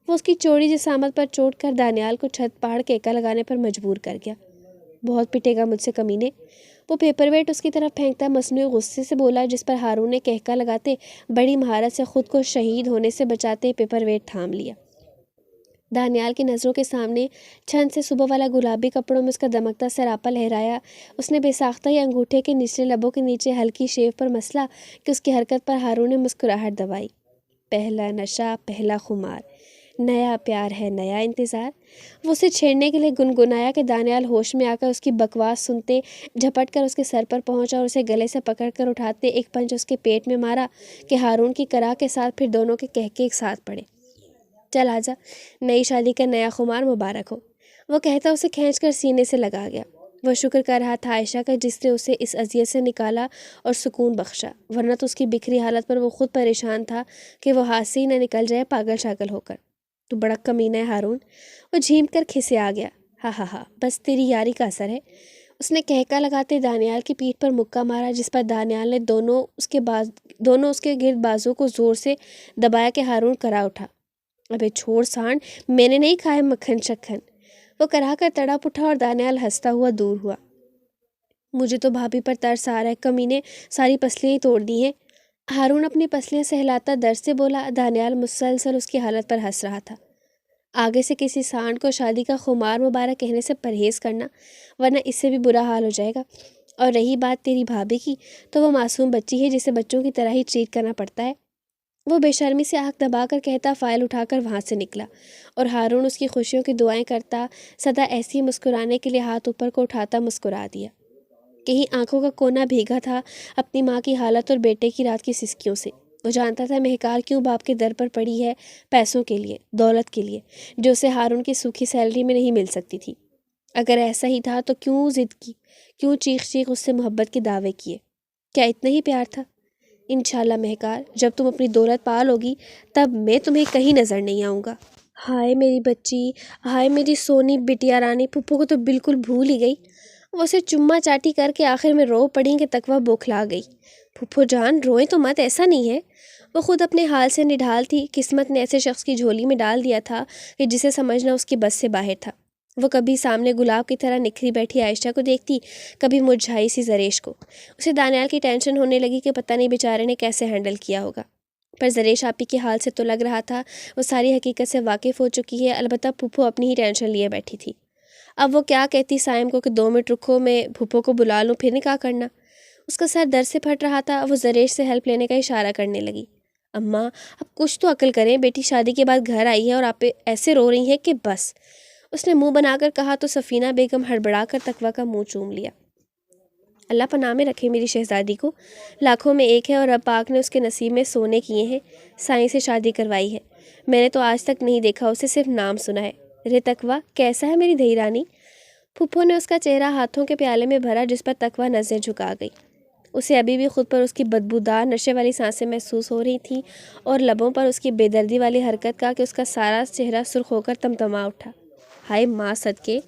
وہ اس کی چوڑی جسامت پر چوٹ کر دانیال کو چھت پاڑ کیکا لگانے پر مجبور کر گیا۔ بہت پٹے گا مجھ سے کمینے۔ وہ پیپر ویٹ اس کی طرف پھینکتا مصنوعی غصے سے بولا، جس پر ہارون نے کہکا لگاتے بڑی مہارت سے خود کو شہید ہونے سے بچاتے پیپر ویٹ تھام لیا۔ دانیال کی نظروں کے سامنے چھن سے صبح والا گلابی کپڑوں میں اس کا دمکتا سراپا لہرایا۔ اس نے بے ساختہ ہی انگوٹھے کے نچلے لبوں کے نیچے ہلکی شیو پر مسلا کہ اس کی حرکت پر ہارون نے مسکراہٹ دبائی۔ پہلا نشہ، پہلا خمار، نیا پیار ہے، نیا انتظار۔ وہ اسے چھیڑنے کے لیے گنگنایا کہ دانیال ہوش میں آ کر اس کی بکواس سنتے جھپٹ کر اس کے سر پر پہنچا اور اسے گلے سے پکڑ کر اٹھاتے ایک پنچ اس کے پیٹ میں مارا کہ ہارون کی کراہ کے ساتھ پھر دونوں کے کہکے ایک ساتھ پڑے۔ چل آجا، نئی شادی کا نیا خمار مبارک ہو، وہ کہتا اسے کھینچ کر سینے سے لگا گیا۔ وہ شکر کر رہا تھا عائشہ کا جس نے اسے اس اذیت سے نکالا اور سکون بخشا، ورنہ تو اس کی بکھری حالت پر وہ خود پریشان تھا کہ وہ ہاتھ سے ہی نہ نکل جائے پاگل شاگل ہو کر۔ تو بڑا کمینہ ہے ہارون، وہ جھیم کر کھسے آ گیا۔ ہاں ہاں ہاں، بس تیری یاری کا اثر ہے، اس نے کہکا لگاتے دانیال کی پیٹھ پر مکہ مارا، جس پر دانیال نے دونوں اس کے گرد بازو کو زور سے دبایا کہ ہارون کرا اٹھا۔ ابے چھوڑ سانڈ، میں نے نہیں کھائے مکھن شکھن، وہ کرا کر تڑپ اٹھا اور دانیال ہنستا ہوا دور ہوا۔ مجھے تو بھابھی پر ترس آ رہا ہے، کمینے ساری پسلیاں ہی توڑ دی ہیں، ہارون اپنی پسلیاں سہلاتا درد سے بولا۔ دانیال مسلسل اس کی حالت پر ہنس رہا تھا۔ آگے سے کسی سانڈ کو شادی کا خمار مبارک کہنے سے پرہیز کرنا، ورنہ اس سے بھی برا حال ہو جائے گا۔ اور رہی بات تیری بھابھی کی، تو وہ معصوم بچی ہے جسے بچوں کی طرح ہی ٹریٹ کرنا پڑتا ہے، وہ بے شرمی سے آنکھ دبا کر کہتا فائل اٹھا کر وہاں سے نکلا، اور ہارون اس کی خوشیوں کی دعائیں کرتا سدا ایسی ہی مسکرانے کے لیے ہاتھ اوپر کو اٹھاتا مسکرا دیا۔ کہیں آنکھوں کا کونا بھیگا تھا اپنی ماں کی حالت اور بیٹے کی رات کی سسکیوں سے۔ وہ جانتا تھا مہکار کیوں باپ کے در پر پڑی ہے، پیسوں کے لیے، دولت کے لیے، جو اسے ہارون کی سوکھی سیلری میں نہیں مل سکتی تھی۔ اگر ایسا ہی تھا تو کیوں ضد کی، کیوں چیخ چیخ اس سے محبت کے دعوے کیے؟ کیا اتنا ہی پیار تھا؟ انشاءاللہ مہکار، جب تم اپنی دولت پا لوگی تب میں تمہیں کہیں نظر نہیں آؤں گا۔ ہائے میری بچی، ہائے میری سونی بٹیا رانی، پھپھو کو تو بالکل بھول ہی گئی۔ وہ اسے چما چاٹی کر کے آخر میں رو پڑی کہ تقویٰ بوکھلا گئی۔ پھپھو جان روئیں تو مت، ایسا نہیں ہے، وہ خود اپنے حال سے نڈھال تھی، قسمت نے ایسے شخص کی جھولی میں ڈال دیا تھا کہ جسے سمجھنا اس کی بس سے باہر تھا۔ وہ کبھی سامنے گلاب کی طرح نکھری بیٹھی عائشہ کو دیکھتی، کبھی مرجھائی سی زریش کو۔ اسے دانیال کی ٹینشن ہونے لگی کہ پتہ نہیں بیچارے نے کیسے ہینڈل کیا ہوگا، پر زریش آپی کے حال سے تو لگ رہا تھا وہ ساری حقیقت سے واقف ہو چکی ہے، البتہ پھپھو اپنی ہی ٹینشن لیے بیٹھی تھی۔ اب وہ کیا کہتی سائم کو کہ 2 منٹ رکو، میں پھپھو کو بلا لوں، پھر نکاح کرنا۔ اس کا سر درد سے پھٹ رہا تھا، وہ زریش سے ہیلپ لینے کا اشارہ کرنے لگی۔ اماں اب کچھ تو عقل کریں، بیٹی شادی کے بعد گھر آئی ہے اور آپ ایسے رو رہی ہیں کہ بس، اس نے منہ بنا کر کہا تو سفینہ بیگم ہڑبڑا کر تقویٰ کا منہ چوم لیا۔ اللہ پناہ میں رکھے میری شہزادی کو، لاکھوں میں ایک ہے اور رب پاک نے اس کے نصیب میں سونے کیے ہیں، سائیں سے شادی کروائی ہے، میں نے تو آج تک نہیں دیکھا اسے، صرف نام سنا ہے۔ رے تقویٰ کیسا ہے میری دہی رانی؟ پھپھو نے اس کا چہرہ ہاتھوں کے پیالے میں بھرا جس پر تقویٰ نظریں جھکا گئی۔ اسے ابھی بھی خود پر اس کی بدبودار نشے والی سانسیں محسوس ہو رہی تھیں اور لبوں پر اس کی بے دردی والی حرکت کا کہ اس کا سارا چہرہ سرخ ہو کر تمتما اٹھا۔ ہائے ماں صدقے،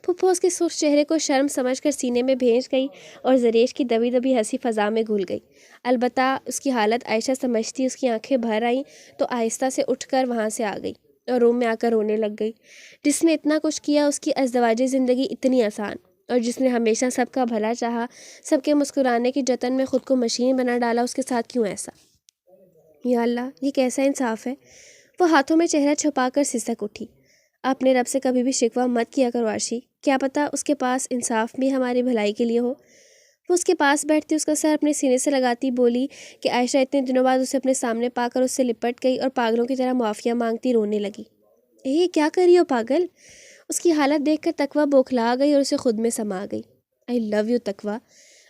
پھپھو اس کے سرخ چہرے کو شرم سمجھ کر سینے میں بھیج گئی اور زریش کی دبی دبی ہنسی فضا میں گھل گئی۔ البتہ اس کی حالت عائشہ سمجھتی اس کی آنکھیں بھر آئیں تو آہستہ سے اٹھ کر وہاں سے آ گئی اور روم میں آ کر رونے لگ گئی۔ جس نے اتنا کچھ کیا، اس کی ازدواجی زندگی اتنی آسان، اور جس نے ہمیشہ سب کا بھلا چاہا، سب کے مسکرانے کی جتن میں خود کو مشین بنا ڈالا، اس کے ساتھ کیوں ایسا؟ یا اللہ، یہ کیسا انصاف ہے؟ وہ ہاتھوں میں چہرہ چھپا کر سسک اٹھی۔ اپنے رب سے کبھی بھی شکوہ مت کیا کرو عرشی، کیا پتہ اس کے پاس انصاف بھی ہماری بھلائی کے لیے ہو۔ وہ اس کے پاس بیٹھتی، اس کا سر اپنے سینے سے لگاتی بولی کہ عائشہ اتنے دنوں بعد اسے اپنے سامنے پا کر اس سے لپٹ گئی اور پاگلوں کی طرح معافیہ مانگتی رونے لگی۔ کیا کر رہی ہو پاگل؟ اس کی حالت دیکھ کر تقویٰ بوکھلا گئی اور اسے خود میں سما گئی۔ آئی لو یو تقویٰ،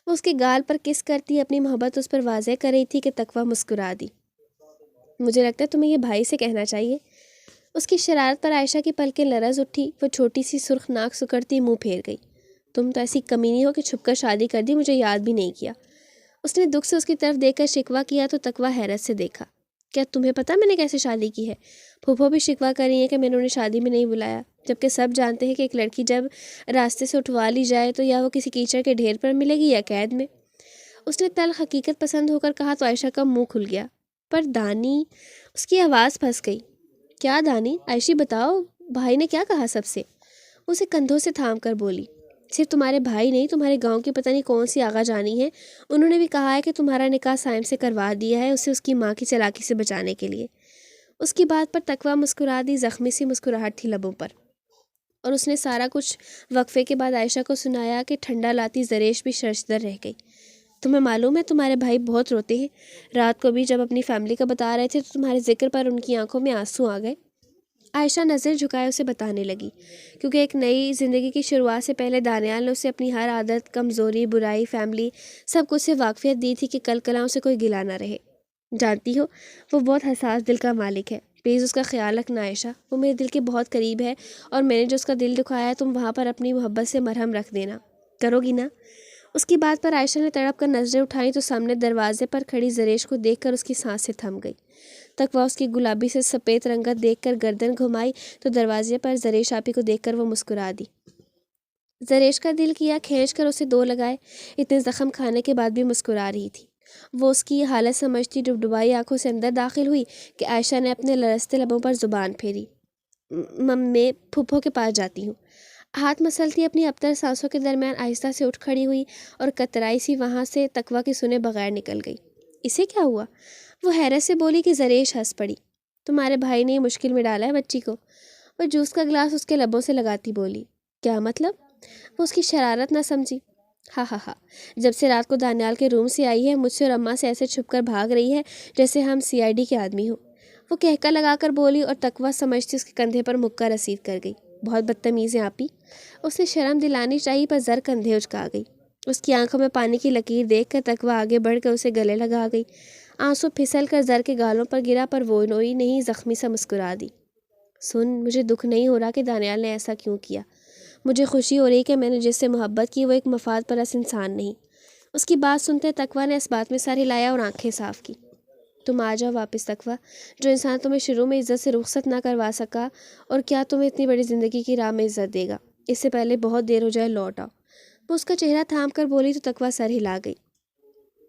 وہ اس کے گال پر کس کرتی اپنی محبت اس پر واضح کر رہی تھی کہ تقویٰ مسکرا دی۔ مجھے لگتا ہے تمہیں یہ بھائی سے کہنا چاہیے۔ اس کی شرارت پر عائشہ کی پلکیں لرز اٹھی، وہ چھوٹی سی سرخ ناک سکڑتی منہ پھیر گئی۔ تم تو ایسی کمینی ہو کہ چھپ کر شادی کر دی، مجھے یاد بھی نہیں کیا۔ اس نے دکھ سے اس کی طرف دیکھ کر شکوہ کیا تو تقویٰ حیرت سے دیکھا۔ کیا تمہیں پتہ میں نے کیسے شادی کی ہے؟ پھپھو بھی شکوہ کر رہی ہیں کہ میں نے انہیں شادی میں نہیں بلایا، جبکہ سب جانتے ہیں کہ ایک لڑکی جب راستے سے اٹھوا لی جائے تو یا وہ کسی کیچڑ کے ڈھیر پر ملے گی یا قید میں۔ اس نے تلخ حقیقت پسند ہو کر کہا تو عائشہ کا منہ کھل گیا۔ پر دانی، اس کی آواز پھنس گئی۔ کیا دانی؟ عائشی بتاؤ، بھائی نے کیا کہا سب سے؟ اسے کندھوں سے تھام کر بولی۔ صرف تمہارے بھائی نہیں، تمہارے گاؤں کی پتہ نہیں کون سی آغا جانی ہے، انہوں نے بھی کہا ہے کہ تمہارا نکاح سائم سے کروا دیا ہے، اسے اس کی ماں کی چلاکی سے بچانے کے لیے۔ اس کی بات پر تقویٰ مسکرا دی، زخمی سی مسکراہٹ تھی لبوں پر، اور اس نے سارا کچھ وقفے کے بعد عائشہ کو سنایا کہ ٹھنڈا لاتی زریش بھی شرشدر رہ گئی۔ تمہیں معلوم ہے تمہارے بھائی بہت روتے ہیں، رات کو بھی جب اپنی فیملی کا بتا رہے تھے تو تمہارے ذکر پر ان کی آنکھوں میں آنسو آ گئے۔ عائشہ نظر جھکائے اسے بتانے لگی، کیونکہ ایک نئی زندگی کی شروعات سے پہلے دانیال نے اسے اپنی ہر عادت، کمزوری، برائی، فیملی سب کچھ سے واقفیت دی تھی کہ کل کلاں سے کوئی گلا نہ رہے۔ جانتی ہو وہ بہت حساس دل کا مالک ہے، پلیز اس کا خیال رکھنا عائشہ، وہ میرے دل کے بہت قریب ہے، اور میں نے جو اس کا دل دکھایا ہے تم وہاں پر اپنی محبت سے مرہم رکھ دینا، کرو گی نا؟ اس کی بات پر عائشہ نے تڑپ کر نظریں اٹھائیں تو سامنے دروازے پر کھڑی زریش کو دیکھ کر اس کی سانسیں تھم گئی۔ تقویٰ اس کی گلابی سے سفید رنگت دیکھ کر گردن گھمائی تو دروازے پر زریش آپی کو دیکھ کر وہ مسکرا دی۔ زریش کا دل کیا کھینچ کر اسے دو لگائے، اتنے زخم کھانے کے بعد بھی مسکرا رہی تھی۔ وہ اس کی حالت سمجھتی ڈبڈبائی آنکھوں سے اندر داخل ہوئی کہ عائشہ نے اپنے لرزتے لبوں پر زبان پھیری۔ میں پھپھو کے پاس جاتی ہوں۔ ہاتھ مسلتی اپنی ابتر سانسوں کے درمیان آہستہ سے اٹھ کھڑی ہوئی اور کترائی سی وہاں سے تقویٰ کی سنے بغیر نکل گئی۔ اسے کیا ہوا؟ وہ حیرت سے بولی کہ زریش ہنس پڑی۔ تمہارے بھائی نے مشکل میں ڈالا ہے بچی کو، وہ جوس کا گلاس اس کے لبوں سے لگاتی بولی۔ کیا مطلب؟ وہ اس کی شرارت نہ سمجھی۔ ہاں ہاں ہاں، جب سے رات کو دانیال کے روم سے آئی ہے مجھ سے اور اماں سے ایسے چھپ کر بھاگ رہی ہے جیسے ہم CID کے آدمی ہوں، وہ کہکا لگا کر بولی، اور تقویٰ سمجھتی اس کے کندھے پر مکہ رسید کر گئی۔ بہت بدتمیز ہے آپی، اسے شرم دلانی چاہیے پر زر کندھے اچکا گئی۔ اس کی آنکھوں میں پانی کی لکیر دیکھ کر تقویٰ آگے بڑھ کر اسے گلے لگا گئی۔ آنسو پھسل کر زر کے گالوں پر گرا پر وہ نوئی نہیں زخمی سا مسکرا دی۔ سن، مجھے دکھ نہیں ہو رہا کہ دانیال نے ایسا کیوں کیا، مجھے خوشی ہو رہی کہ میں نے جس سے محبت کی وہ ایک مفاد پرست انسان نہیں۔ اس کی بات سنتے تقویٰ نے اس بات میں سر ہلایا اور آنکھیں صاف کی۔ تم آ جاؤ واپس تقویٰ، جو انسان تمہیں شروع میں عزت سے رخصت نہ کروا سکا اور کیا تمہیں اتنی بڑی زندگی کی راہ میں عزت دے گا، اس سے پہلے بہت دیر ہو جائے، لوٹ آؤ۔ وہ اس کا چہرہ تھام کر بولی تو تقویٰ سر ہلا گئی۔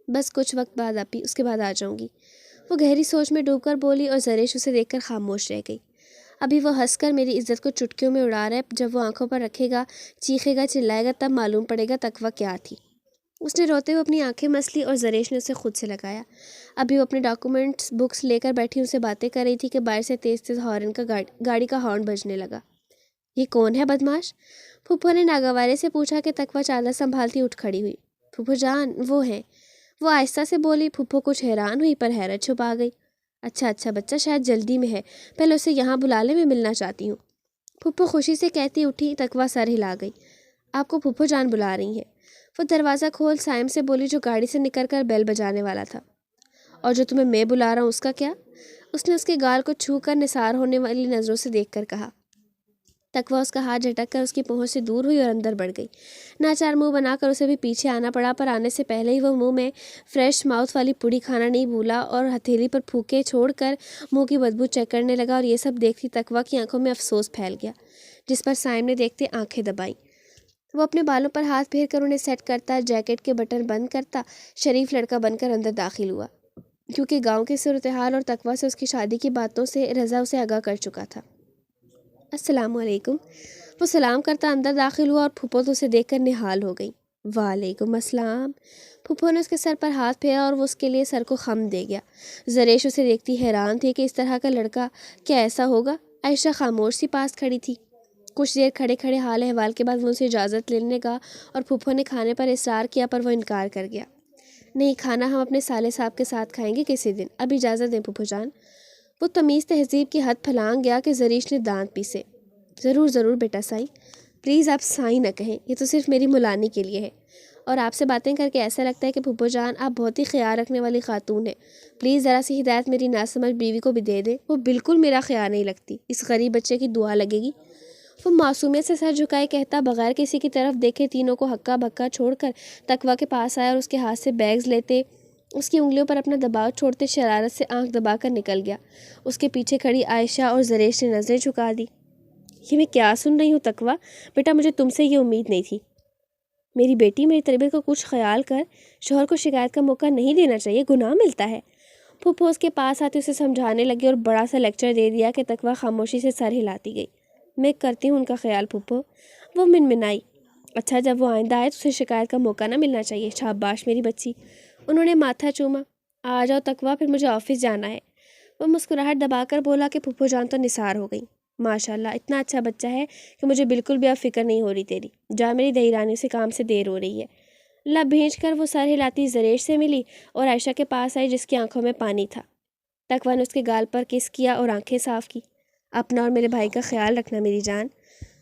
بس کچھ وقت بعد آپی، اس کے بعد آ جاؤں گی۔ وہ گہری سوچ میں ڈوب کر بولی اور زریش اسے دیکھ کر خاموش رہ گئی۔ ابھی وہ ہنس کر میری عزت کو چٹکیوں میں اڑا رہا ہے، جب وہ آنکھوں پر رکھے گا، چیخے گا، چلائے گا، تب معلوم پڑے گا تقویٰ کیا تھی۔ اس نے روتے ہوئے اپنی آنکھیں مس لی اور زریش نے اسے خود سے لگایا۔ ابھی وہ اپنے ڈاکومنٹس بکس لے کر بیٹھی ان سے باتیں کر رہی تھی کہ باہر سے تیز تیز ہارن کا گاڑی کا ہارن بجنے لگا۔ یہ کون ہے بدماش؟ پھپھو نے ناگوارے سے پوچھا کہ تقویٰ چادر سنبھالتی اٹھ کھڑی ہوئی۔ پھپھو جان، وہ ہیں، وہ آہستہ سے بولی۔ پھپھو کچھ حیران ہوئی پر حیرت چھپا گئی۔ اچھا بچہ شاید جلدی میں ہے، پہلے اسے یہاں بلا لے، میں ملنا چاہتی ہوں۔ پھپھو خوشی سے کہتی اٹھی۔ تقویٰ سر ہلا گئی۔ آپ کو پھپھو جان بلا رہی ہیں؟ وہ دروازہ کھول سائم سے بولی جو گاڑی سے نکل کر بیل بجانے والا تھا۔ اور جو تمہیں میں بلا رہا ہوں اس کا کیا؟ اس نے اس کے گال کو چھو کر نثار ہونے والی نظروں سے دیکھ کر کہا۔ تقویٰ اس کا ہاتھ جھٹک کر اس کی پہنچ سے دور ہوئی اور اندر بڑھ گئی۔ ناچار منہ بنا کر اسے بھی پیچھے آنا پڑا، پر آنے سے پہلے ہی وہ منہ میں فریش ماؤتھ والی پوڑی کھانا نہیں بھولا اور ہتھیلی پر پھوکے چھوڑ کر منہ کی بدبو چیک کرنے لگا، اور یہ سب دیکھتی تقویٰ کی آنکھوں میں افسوس پھیل گیا، جس پر سائم نے دیکھتے آنکھیں دبائیں۔ وہ اپنے بالوں پر ہاتھ پھیر کر انہیں سیٹ کرتا، جیکٹ کے بٹن بند کرتا، شریف لڑکا بن کر اندر داخل ہوا، کیونکہ گاؤں کی صورتحال اور تقویٰ سے اس کی شادی کی باتوں سے رضا اسے آگاہ کر چکا تھا۔ السلام علیکم، وہ سلام کرتا اندر داخل ہوا اور پھپھو تو اسے دیکھ کر نہال ہو گئی۔ وعلیکم السلام۔ پھپھو نے اس کے سر پر ہاتھ پھیرا اور وہ اس کے لیے سر کو خم دے گیا۔ زریش اسے دیکھتی حیران تھی کہ اس طرح کا لڑکا کیا ایسا ہوگا۔ عائشہ خاموش سی پاس کھڑی تھی۔ کچھ دیر کھڑے کھڑے حال احوال کے بعد وہ ان سے اجازت لینے کا اور پھپھو نے کھانے پر اصرار کیا پر وہ انکار کر گیا۔ نہیں، کھانا ہم اپنے سالے صاحب کے ساتھ کھائیں گے کسی دن، اب اجازت دیں پھپھو جان۔ وہ تمیز تہذیب کی حد پھلانگ گیا کہ زریش نے دانت پیسے۔ ضرور بیٹا سائی، پلیز آپ سائی نہ کہیں، یہ تو صرف میری ملانی کے لیے ہے، اور آپ سے باتیں کر کے ایسا لگتا ہے کہ پھپھو جان آپ بہت ہی خیال رکھنے والی خاتون ہیں، پلیز ذرا سی ہدایت میری ناسمجھ بیوی کو بھی دے دیں، وہ بالکل میرا خیال نہیں رکھتی، اس غریب بچے کی دعا لگے گی۔ وہ معصومیت سے سر جھکائے کہتا بغیر کسی کی طرف دیکھے تینوں کو ہکا بکا چھوڑ کر تقویٰ کے پاس آیا اور اس کے ہاتھ سے بیگز لیتے، اس کی انگلیوں پر اپنا دباؤ چھوڑتے شرارت سے آنکھ دبا کر نکل گیا۔ اس کے پیچھے کھڑی عائشہ اور زریش نے نظریں جھکا دی۔ یہ میں کیا سن رہی ہوں تقویٰ؟ بیٹا مجھے تم سے یہ امید نہیں تھی۔ میری بیٹی، میری تربیت کا کچھ خیال کر، شوہر کو شکایت کا موقع نہیں دینا چاہیے، گناہ ملتا ہے۔ پھپھو اس کے پاس آتے اسے سمجھانے لگے اور بڑا سا لیکچر دے دیا کہ تقویٰ خاموشی سے سر ہلاتی گئی۔ میں کرتی ہوں ان کا خیال پھپھو، وہ منمنائی۔ اچھا، جب وہ آئندہ آئے تو اسے شکایت کا موقع نہ ملنا چاہیے، شاباش میری بچی۔ انہوں نے ماتھا چوما۔ آ جاؤ تقویٰ، پھر مجھے آفس جانا ہے۔ وہ مسکراہٹ دبا کر بولا کہ پھپھو جان تو نثار ہو گئی۔ ماشاءاللہ اتنا اچھا بچہ ہے کہ مجھے بالکل بھی اب فکر نہیں ہو رہی تیری، جا میری دہیرانی سے کام سے دیر ہو رہی ہے۔ لب بھینچ کر وہ سر ہلاتی زریش سے ملی اور عائشہ کے پاس آئی جس کی آنکھوں میں پانی تھا۔ تقویٰ نے اس کے گال پر کس کیا اور آنکھیں صاف کی۔ اپنا اور میرے بھائی کا خیال رکھنا میری جان،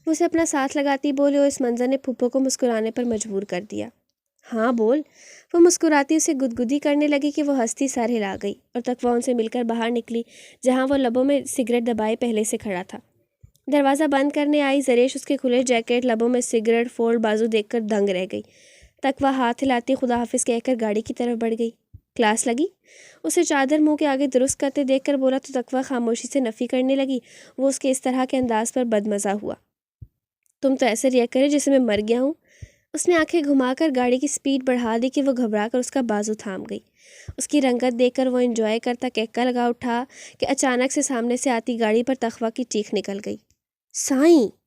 وہ اسے اپنا ساتھ لگاتی بولے اور اس منظر نے پھپھو کو مسکرانے پر مجبور کر دیا۔ ہاں بول، وہ مسکراتی اسے گدگدی کرنے لگی کہ وہ ہنستی سر ہلا گئی اور تقویٰ ان سے مل کر باہر نکلی جہاں وہ لبوں میں سگریٹ دبائے پہلے سے کھڑا تھا۔ دروازہ بند کرنے آئی زریش اس کے کھلے جیکٹ، لبوں میں سگریٹ، فولڈ بازو دیکھ کر دنگ رہ گئی۔ تقویٰ ہاتھ ہلاتی خدا حافظ کہہ کر گاڑی کی طرف بڑھ گئی۔ کلاس لگی؟ اسے چادر منہ کے آگے درست کرتے دیکھ کر بولا تو تقویٰ خاموشی سے نفی کرنے لگی۔ وہ اس کے اس طرح کے انداز پر بدمزہ ہوا۔ تم تو ایسے ریا کرے جیسے میں مر گیا ہوں۔ اس نے آنکھیں گھما کر گاڑی کی سپیڈ بڑھا دی کہ وہ گھبرا کر اس کا بازو تھام گئی۔ اس کی رنگت دیکھ کر وہ انجوائے کرتا کہکا لگا اٹھا کہ اچانک سے سامنے سے آتی گاڑی پر تقویٰ کی چیخ نکل گئی۔ سائیں!